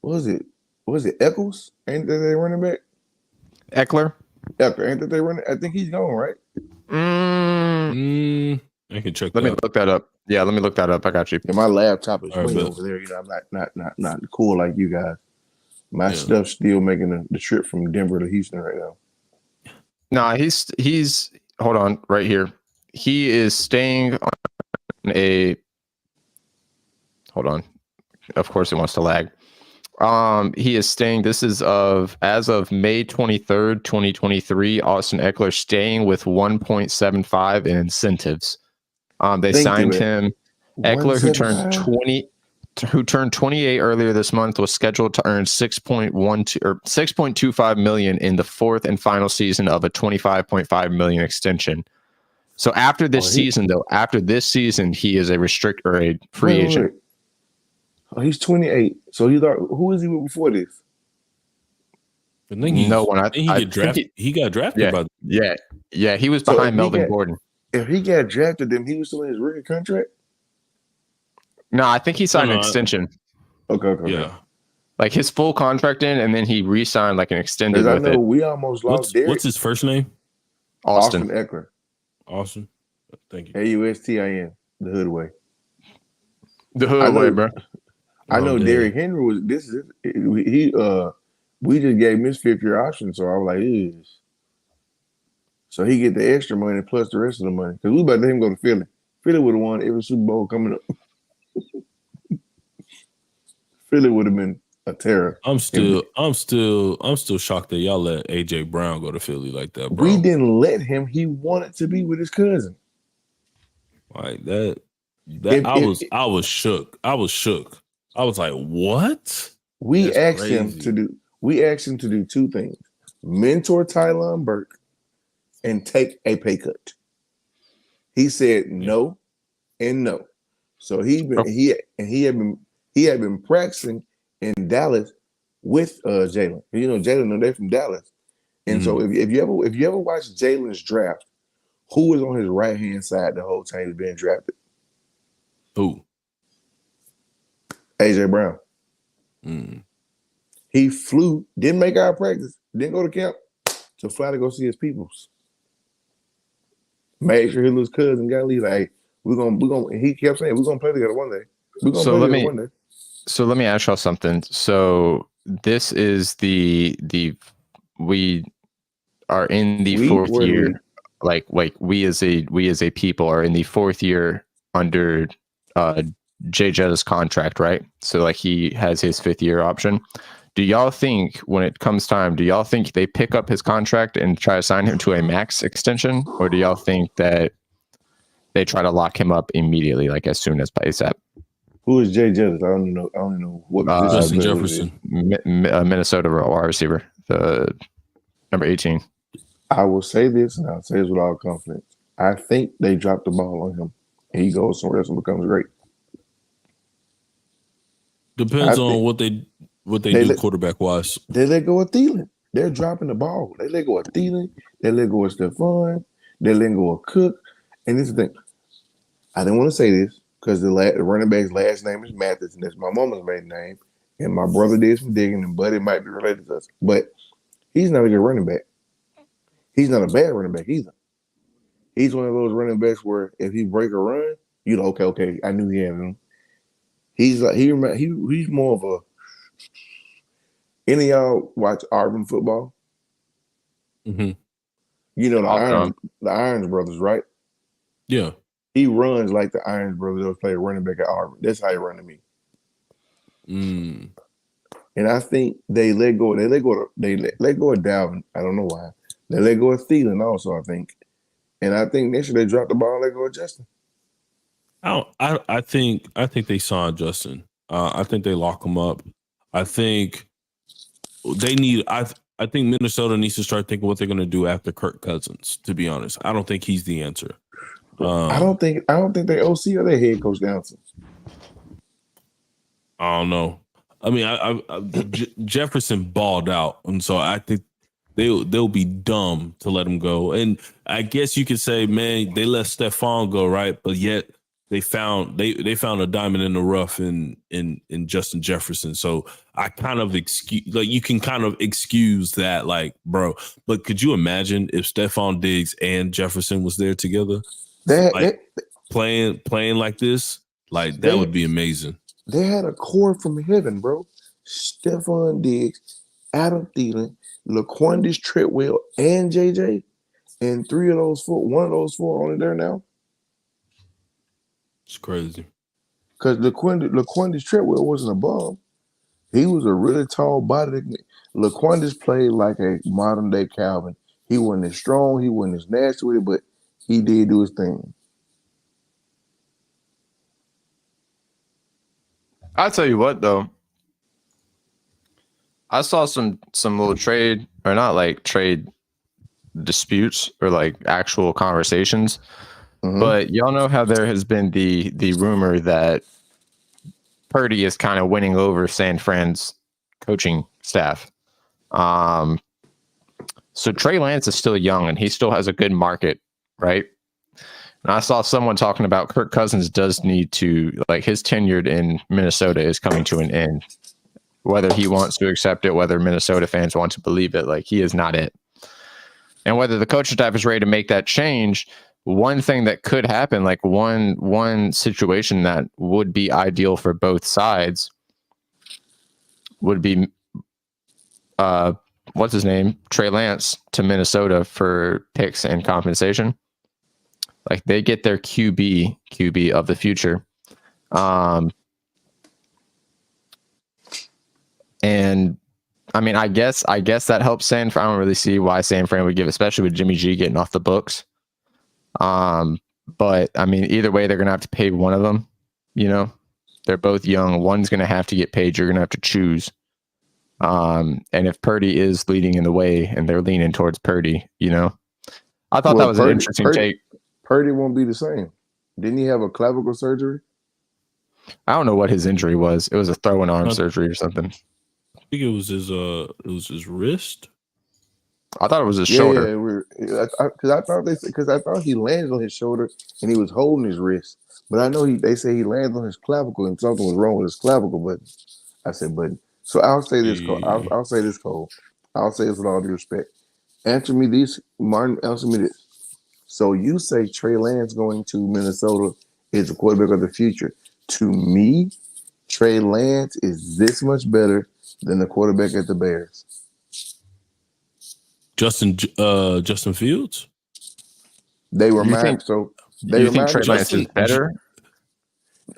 what was it? Eccles? Ain't that they running back? Eckler, ain't that they running? I think he's gone, right? I can check. Let me look that up. Yeah, let me look that up. I got you. Yeah, my laptop is way over there. You know, I'm not cool like you guys. My stuff's still making the trip from Denver to Houston right now. No, he's hold on right here. He is staying on a. Hold on. Of course, it wants to lag. He is staying. This is as of May 23rd, 2023. Austin Eckler staying with 1.75 in incentives. They signed him. Eckler, who turned 28 earlier this month, was scheduled to earn 6.25 million in the fourth and final season of a 25.5 million extension. So after this season, he is a free agent. Oh, he's 28. So who is he with before this? I think no one. I think he got drafted. Yeah. He was behind Melvin Gordon. If he got drafted, then he was still in his rookie contract. No, I think he signed an extension. Okay. Yeah, like his full contract in, and then he re-signed like an extended. I know we almost lost. What's his first name? Austin Eckler. Austin. Thank you. AUSTIN. The hood way. The hood way, bro. I know Derrick Henry was. We just gave him his 5th-year option, so I was like, "Ew." So he get the extra money plus the rest of the money because we about to let him go to Philly. Philly would have won every Super Bowl coming up. Philly would have been a terror. I'm still shocked that y'all let AJ Brown go to Philly like that, bro. We didn't let him. He wanted to be with his cousin. Like that. I was shook. I was like, what? We asked him to do two things: mentor Tylon Burke and take a pay cut. He said no and no. So he had been practicing in Dallas with Jalen. You know, Jalen, they're from Dallas. And so if you ever watch Jalen's draft, who was on his right hand side the whole time he was being drafted? Who? AJ Brown. He flew, didn't make our practice, didn't go to camp, to fly to go see his peoples. Made sure his little cousin got leave. Like, hey, we're gonna. He kept saying we're gonna play together one day. We're gonna play together one day. So let me ask y'all something. So this is we are in the fourth year. Like we as a people are in the fourth year under Jay Jetta's contract, right? So like he has his 5th year option. Do y'all think when it comes time, do y'all think they pick up his contract and try to sign him to a max extension? Or do y'all think that they try to lock him up immediately, like as soon as ASAP? Who is Jay Jettis? I don't know what Justin Jefferson. Minnesota wide receiver, the number 18. I will say this, and I'll say this with all confidence. I think they dropped the ball on him, and he goes somewhere else and becomes great. Depends on what they do quarterback wise. They let go of Thielen. They're dropping the ball. They let go of Thielen. They let go of Stephon. They let go of Cook. And this is the thing. I didn't want to say this because the running back's last name is Mathis, and that's my mama's maiden name. And my brother did some digging, and Buddy might be related to us. But he's not a good running back. He's not a bad running back either. He's one of those running backs where if he break a run, you know, okay, I knew he had him. He's like he's more of a. Any of y'all watch Auburn football? Mm-hmm. You know the Irons brothers, right? Yeah. He runs like the Irons brothers that play running back at Auburn. That's how he run to me. And I think they let go of Dalvin. I don't know why. They let go of Thielen also, I think. And I think next year they dropped the ball and let go of Justin. I think they signed Justin. I think they lock him up. I think they need. I think Minnesota needs to start thinking what they're going to do after Kirk Cousins. To be honest, I don't think he's the answer. I don't think they OC or their head coach Downson. I don't know. I mean, Jefferson balled out, and so I think they'll be dumb to let him go. And I guess you could say, man, they let Stephon go, right? But yet they found a diamond in the rough in Justin Jefferson. So I kind of you can kind of excuse that, like, bro. But could you imagine if Stephon Diggs and Jefferson was there together, playing like this? Like that would be amazing. They had a core from heaven, bro. Stephon Diggs, Adam Thielen, LaQuandis Treadwell, and JJ, and one of those four only there now. It's crazy. Because LaQuandis Treadwell wasn't a bum. He was a really tall body. LaQuandis played like a modern day Calvin. He wasn't as strong, he wasn't as nasty with it, but he did do his thing. I'll tell you what, though. I saw some little trade, or not like trade disputes, or like actual conversations. But y'all know how there has been the rumor that Purdy is kind of winning over San Fran's coaching staff. So Trey Lance is still young and he still has a good market, right? And I saw someone talking about Kirk Cousins does need to, like, his tenure in Minnesota is coming to an end. Whether he wants to accept it, whether Minnesota fans want to believe it, like, he is not it. And whether the coaching staff is ready to make that change, one thing that could happen, like one situation that would be ideal for both sides would be, what's his name? Trey Lance to Minnesota for picks and compensation. Like, they get their QB of the future. And I mean, I guess that helps San Fran. I don't really see why San Fran would give, especially with Jimmy G getting off the books. But I mean, either way, they're gonna have to pay one of them. You know, they're both young. One's gonna have to get paid. You're gonna have to choose. And if Purdy is leading in the way, and they're leaning towards Purdy, you know, I thought that was an interesting take. Purdy won't be the same. Didn't he have a clavicle surgery? I don't know what his injury was. It was a throwing arm surgery or something. I think it was his wrist. I thought it was his shoulder. Yeah, because I thought he landed on his shoulder and he was holding his wrist. But I know they say he landed on his clavicle and something was wrong with his clavicle. But I said, so I'll say this, Cole. I'll say this, Cole. I'll say this with all due respect. Answer me this, Martin. Answer me this. So you say Trey Lance going to Minnesota is the quarterback of the future. To me, Trey Lance is this much better than the quarterback at the Bears. Justin Fields? They were mad. You think Trey Lance is better?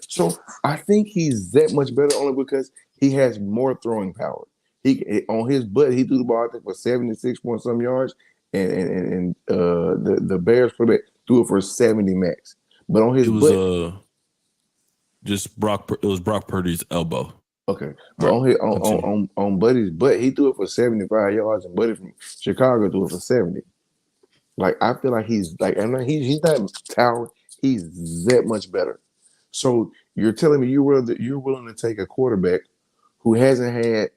So I think he's that much better only because he has more throwing power. He on his butt, he threw the ball, I think, for 76 point some yards, and the Bears threw it for 70 max. But on his butt, it was Brock Purdy's elbow. Okay, but on Buddy's butt, he threw it for 75 yards, and Buddy from Chicago threw it for 70. Like I feel like he's not talented. He's that much better. So you're telling me you're willing to take a quarterback who hasn't had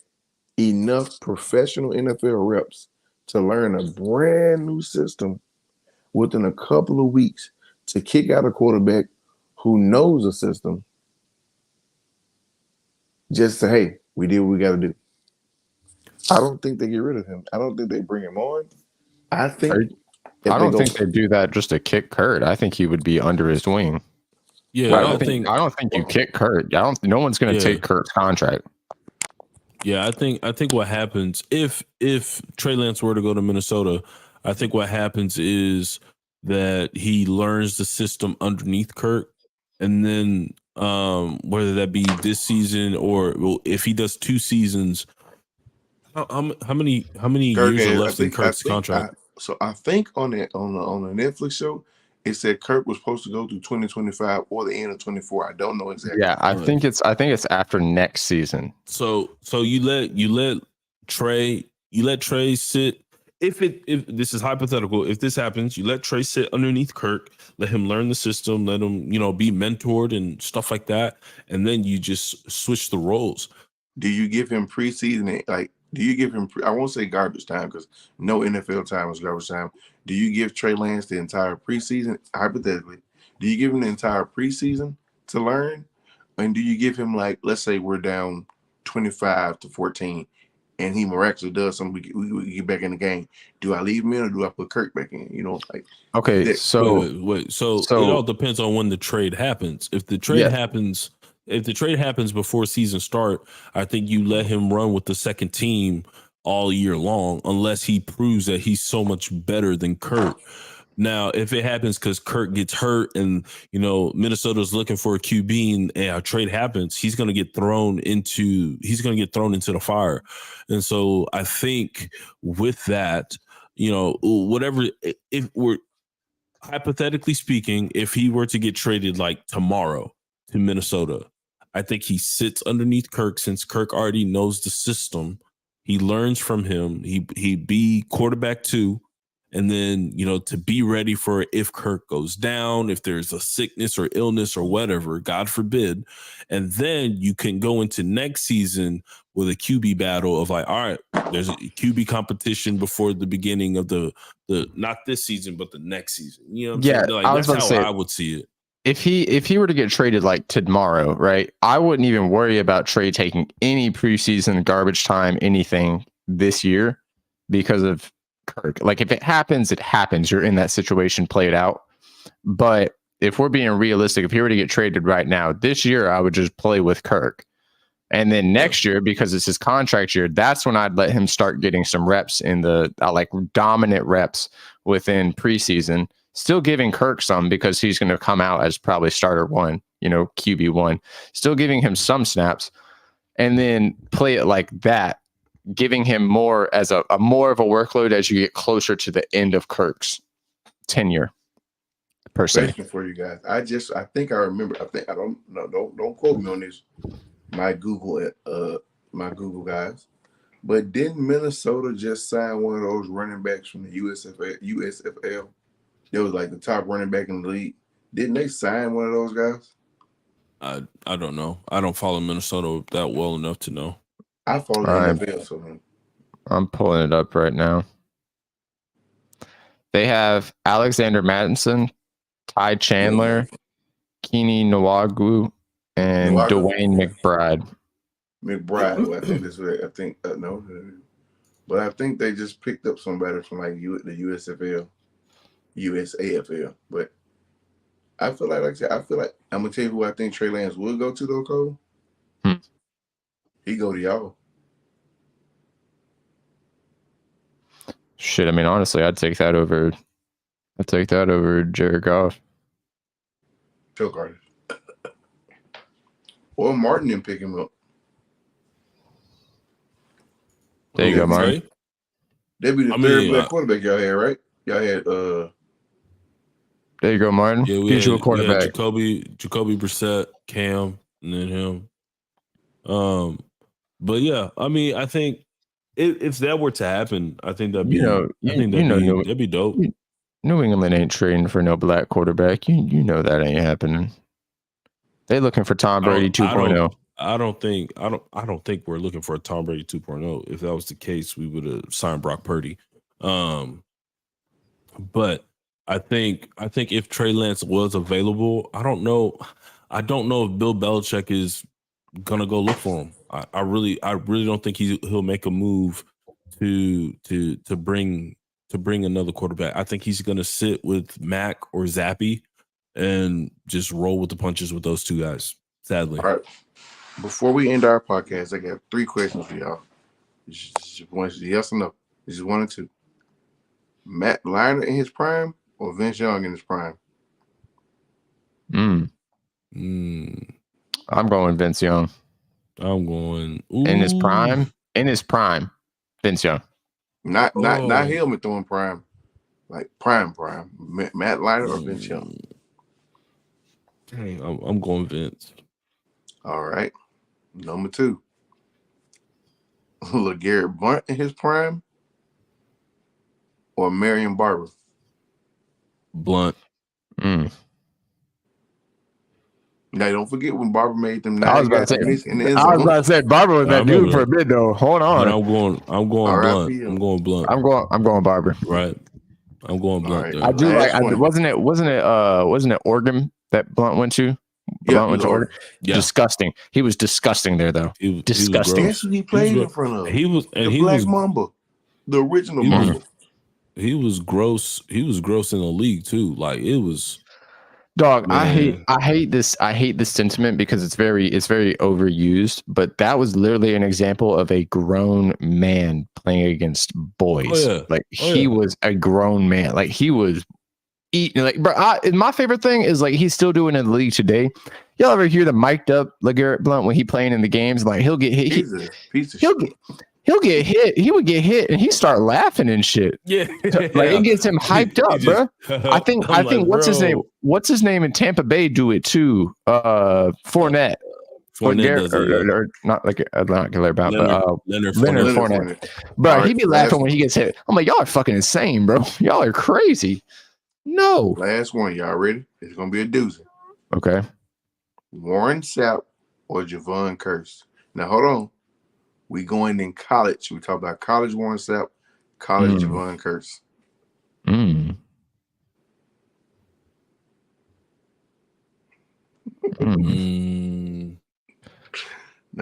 enough professional NFL reps to learn a brand new system within a couple of weeks to kick out a quarterback who knows the system just to, hey, we did what we got to do. I don't think they get rid of him. I don't think they bring him on. I don't think they do that just to kick Kurt. I think he would be under his wing. Yeah, I don't think you kick Kurt. No one's going to take Kurt's contract. Yeah, I think what happens if Trey Lance were to go to Minnesota, I think what happens is that he learns the system underneath Kurt, and then whether that be this season or if he does 2 seasons, how many years are left in Kurt's contract? I think on the Netflix show, it said Kurt was supposed to go through 2025 or the end of 24. I don't know exactly. Yeah, I think it's after next season. So you let Trey sit. If this is hypothetical, if this happens, you let Trey sit underneath Kirk, let him learn the system, let him be mentored and stuff like that, and then you just switch the roles. Do you give him preseason? Do you give him? I won't say garbage time because no NFL time is garbage time. Do you give Trey Lance the entire preseason? Hypothetically, do you give him the entire preseason to learn, and do you give him let's say we're down 25-14, and he miraculously does something, we get back in the game? Do I leave him in or do I put Kirk back in? Okay, so wait. So it all depends on when the trade happens. If the trade happens. If the trade happens before season start, I think you let him run with the second team all year long, unless he proves that he's so much better than Kurt. Now, if it happens because Kurt gets hurt and Minnesota's looking for a QB and a trade happens, he's going to get thrown into the fire. And so I think with that, whatever, if we're hypothetically speaking, if he were to get traded tomorrow to Minnesota, I think he sits underneath Kirk since Kirk already knows the system. He learns from him. He be quarterback 2, and then to be ready for if Kirk goes down, if there's a sickness or illness or whatever, God forbid, and then you can go into next season with a QB battle of all right, there's a QB competition before the beginning of the not this season but the next season. You know what I'm saying? That's how I would see it. If he were to get traded tomorrow, right? I wouldn't even worry about Trey taking any preseason garbage time, anything this year because of Kirk. If it happens, it happens. You're in that situation, play it out. But if we're being realistic, if he were to get traded right now, this year I would just play with Kirk. And then next year, because it's his contract year, that's when I'd let him start getting some reps in the dominant reps within preseason. Still giving Kirk some because he's going to come out as probably starter 1, QB 1. Still giving him some snaps. and then play it like that, giving him more as a more of a workload as you get closer to the end of Kirk's tenure, per se. Question for you guys. I think I remember. I don't know. Don't quote me on this. My Google guys. But didn't Minnesota just sign one of those running backs from the USFL? It was like the top running back in the league. Didn't they sign one of those guys? I don't know. I don't follow Minnesota that well enough to know. I follow the NFL, so I'm pulling it up right now. They have Alexander Madison, Ty Chandler, Keeney Nwagu, and Dwayne McBride. Well, I think this way. I think no, but I think they just picked up somebody from like the USAFL. But I feel like I'm gonna tell you who I think Trey Lance will go to though, Cole. He go to y'all. Shit, I mean, honestly, I'd take that over Jared Goff. Choke artist. Or Martin didn't pick him up. There you go, Martin. That'd be the third black quarterback y'all had, right? Y'all had there you go, Martin. Yeah, He's your quarterback. Jacoby Brissett, Cam, and then him. But yeah, I mean, I think if that were to happen, I think that'd be that'd be dope. New England ain't trading for no black quarterback. You know that ain't happening. They looking for Tom Brady 2.0. I don't think we're looking for a Tom Brady 2.0. If that was the case, we would have signed Brock Purdy. But I think if Trey Lance was available, I don't know if Bill Belichick is gonna go look for him. I really don't think he'll make a move to bring another quarterback. I think he's gonna sit with Mac or Zappy and just roll with the punches with those two guys. Sadly. All right. Before we end our podcast, I got 3 questions for y'all. Just yes or no. This is 1 and 2. Matt Leinart in his prime or Vince Young in his prime? I'm going Vince Young. I'm going in his prime. Vince Young. Not helmet throwing prime. Like prime. Matt Leinart or Vince Young? Dang, I'm going Vince. All right. Number 2. LeGarrette Blount in his prime or Marion Barber? Blunt. Now, don't forget when Barber made them 9 I was about to say Barber was that dude for a bit though. Hold on. But I'm going Blunt. I'm going Blunt. I'm going Barber. Right. I'm going Blunt. Right. I do wasn't it Oregon that Blunt went to? Blunt went to Oregon. Yeah. Disgusting. He was disgusting there though. Disgusting. Guess who he played in front of? He was Mamba. The original Mamba. He was gross. He was gross in the league too. Like it was. Dog, man. I hate this sentiment because it's very overused, but that was literally an example of a grown man playing against boys. He was a grown man. Like he was eating like my favorite thing is like he's still doing it in the league today. Y'all ever hear the mic'd up LeGarrette Blount when he playing in the games? Like he'll get hit. He'll get hit. He would get hit, and he start laughing and shit. Yeah, like it gets him hyped up, bro. I think what's his name? What's his name in Tampa Bay? Do it too. Fournette. Fournette or not like not Leonard Fournette. All Bro, right, he be laughing when he gets hit. I'm like, y'all are fucking insane, bro. Y'all are crazy. No. Last one, y'all ready? It's gonna be a doozy. Okay. Warren Sapp or Javon Curse. Now hold on. We going in college. We talk about college Warren Sapp, college Javon Curse. Now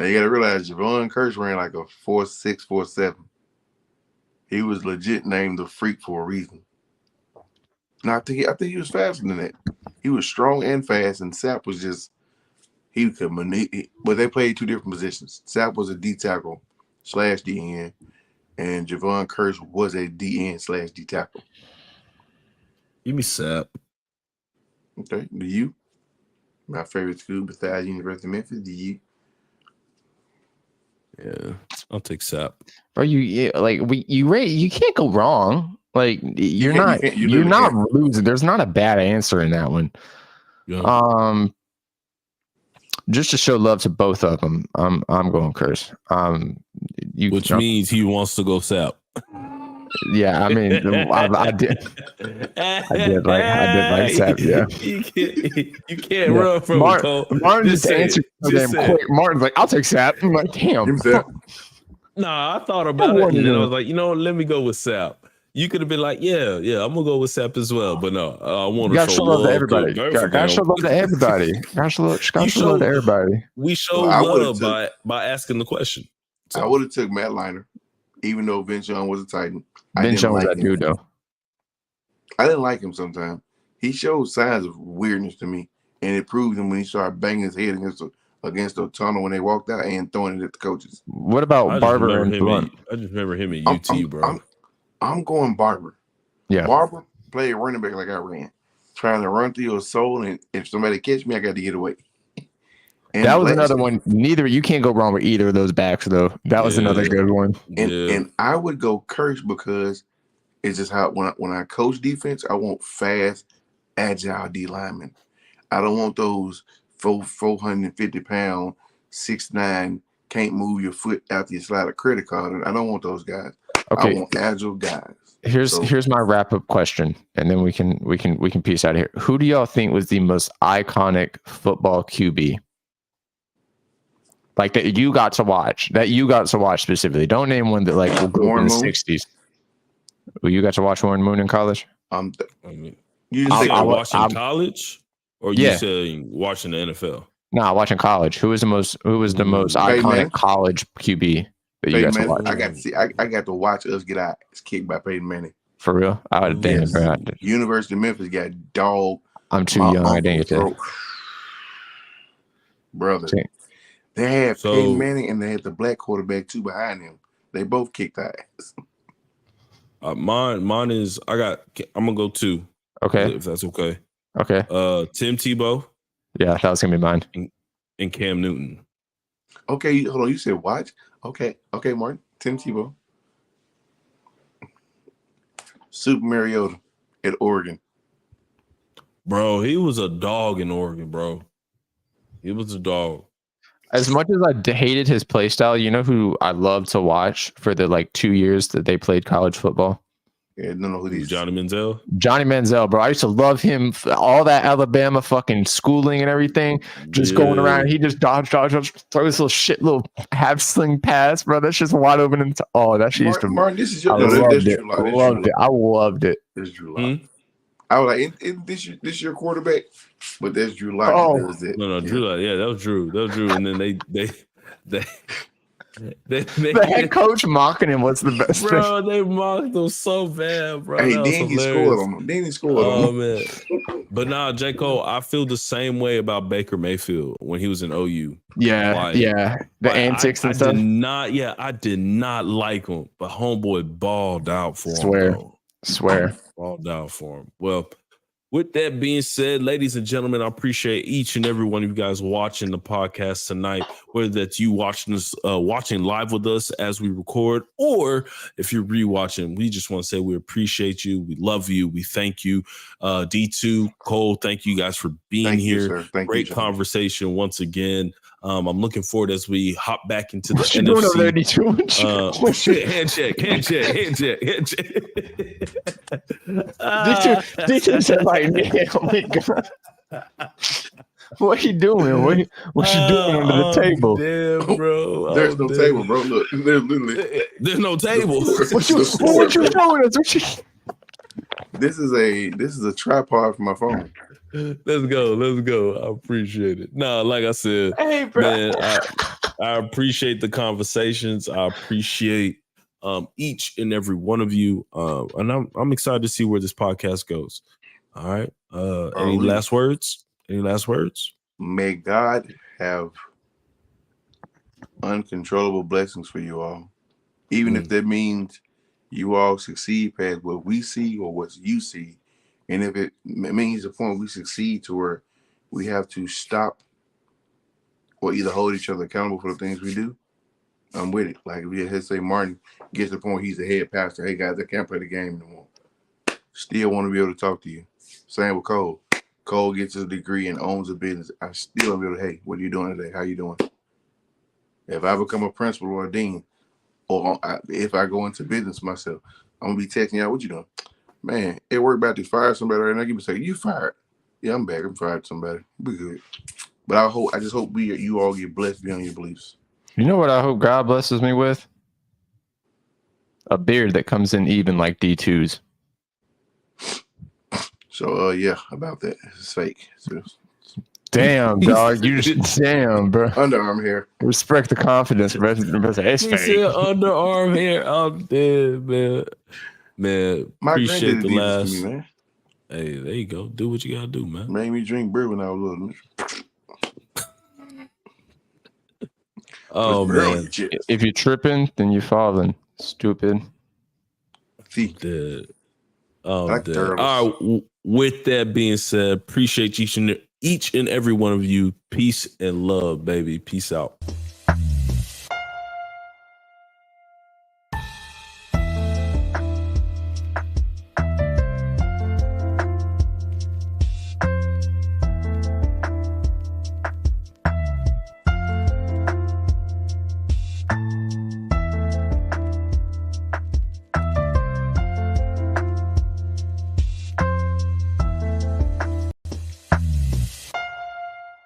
you gotta realize Javon Curse ran like a 4.6, 4.7. He was legit named the freak for a reason. Now I think he was faster than that. He was strong and fast, and Sapp was just he could maneuver. But they played 2 different positions. Sapp was a D tackle / DN, and Javon Curse was a DN / D tackle. Give me Sapp. Okay, the U. My favorite school besides University of Memphis, the U. Yeah, I'll take Sap. Bro, you can't go wrong. Like you're can't- not you you're literally not can't. losing. There's not a bad answer in that one. Yeah. Just to show love to both of them, I'm going Curse. Which means he wants to go Sap. Yeah, I mean, I did like Sap. Yeah, you can't run from it, Cole. Martin just answered so damn quick. Martin's like, I'll take Sap. I'm like, damn. Himself. Nah, I thought about it, and then I was like, let me go with Sap. You could have been like, yeah, I'm gonna go with Sap as well, but no, I want to show love to everybody. Gotta show love to everybody. Gotta show love to everybody. We show love by asking the question. So. I would have took Matt Liner, even though Vince Young was a Titan. Vince Young was that dude though. I didn't like him sometimes. He showed signs of weirdness to me, and it proved him when he started banging his head against the tunnel when they walked out and throwing it at the coaches. What about Barber and Blunt? I just remember him at UT, bro. I'm going Barber. Yeah. Barber played running back like I ran, trying to run through your soul, and if somebody catch me, I got to get away. And that was another one. You can't go wrong with either of those backs, though. That was another good one. And I would go Curse because it's just how when I coach defense, I want fast, agile D linemen. I don't want those 450-pound, 6'9", can't move your foot after you slide a credit card. I don't want those guys. Okay. I want agile guys. Here's my wrap-up question, and then we can piece out of here. Who do y'all think was the most iconic football QB? Like that you got to watch specifically. Don't name one that like will go in the 60s. Well, you got to watch Warren Moon in college? You said watching college, or you said watching the NFL? Nah, watching college. Who was the most iconic college QB that you got to watch? I got to watch us get our ass kicked by Peyton Manning. For real? University of Memphis got dog. I'm too young. I didn't get that. Brother. They had Peyton Manning and they had the black quarterback too behind him. They both kicked our ass. Mine is I'm gonna go 2. Okay, if that's okay. Okay. Tim Tebow. Yeah, that was gonna be mine. And Cam Newton. Okay, hold on. You said watch. Okay, Martin. Tim Tebow. Super Mariota at Oregon. Bro, he was a dog in Oregon, bro. He was a dog. As much as I hated his play style, you know who I loved to watch for the 2 years that they played college football? Yeah, I don't know who these. Johnny Manziel? Johnny Manziel, bro. I used to love him. All that Alabama fucking schooling and everything. Just going around. He just dodge, throw this little half sling pass, bro. That's just wide open. That shit used to. Martin, this is your. I loved it. I loved it. This is Drew Lock. I was like, this your quarterback, but that's Drew Lock. Oh, no, Drew Lock. Yeah, that was Drew. And then the head coach mocking him was the best. Bro, they mocked him so bad, bro. Hey, then he scored on him. Oh man. But nah, J. Cole, I feel the same way about Baker Mayfield when he was in OU. Yeah, the antics and stuff. I did not like him, but homeboy balled out for him. Swear. Balled out for him. Well, with that being said, ladies and gentlemen, I appreciate each and every one of you guys watching the podcast tonight, whether that's you watching live with us as we record, or if you're rewatching, we just want to say we appreciate you. We love you. We thank you. D2, Cole, thank you guys for being here. Great conversation once again. I'm looking forward as we hop back into the NFC. Doing over there, handshake. D2 said like, oh my God. What you doing? What you doing under the table? Damn, bro. There's no table, bro. Look, there's no table. What you doing? This is a tripod for my phone. Let's go. I appreciate it. No, like I said, hey, bro. Man, I appreciate the conversations. I appreciate each and every one of you. And I'm excited to see where this podcast goes. All right. Any last words? May God have uncontrollable blessings for you all. Even if that means you all succeed past what we see or what you see. And if it means the point we succeed to where we have to stop or either hold each other accountable for the things we do, I'm with it. Like if you had say Martin gets to the point he's a head pastor, hey guys, I can't play the game anymore. Still want to be able to talk to you. Same with Cole. Cole gets his degree and owns a business. I still want to be able to, hey, what are you doing today? How you doing? If I become a principal or a dean, or if I go into business myself, I'm gonna be texting y'all, what you doing? Man, it worked about to fire somebody right now. You say, you fired. Yeah, I'm back. I'm fired somebody. Be good. But I just hope you all get blessed beyond your beliefs. You know what I hope God blesses me with? A beard that comes in even like D2's. So yeah, about that. It's fake. So, Damn, dog. You just damn, bro. underarm hair. Respect the confidence. It's He fake. said underarm hair. I'm dead, man. Man, My appreciate granddaddy the did this last. to me, man. Hey, there you go. Do what you gotta do, man. Made me drink beer when I was little. Oh man. If you're tripping, then you're falling. Stupid. See, Dead. Oh, like dead. turtles. All right. With that being said, appreciate each and every one of you. Peace and love, baby. Peace out.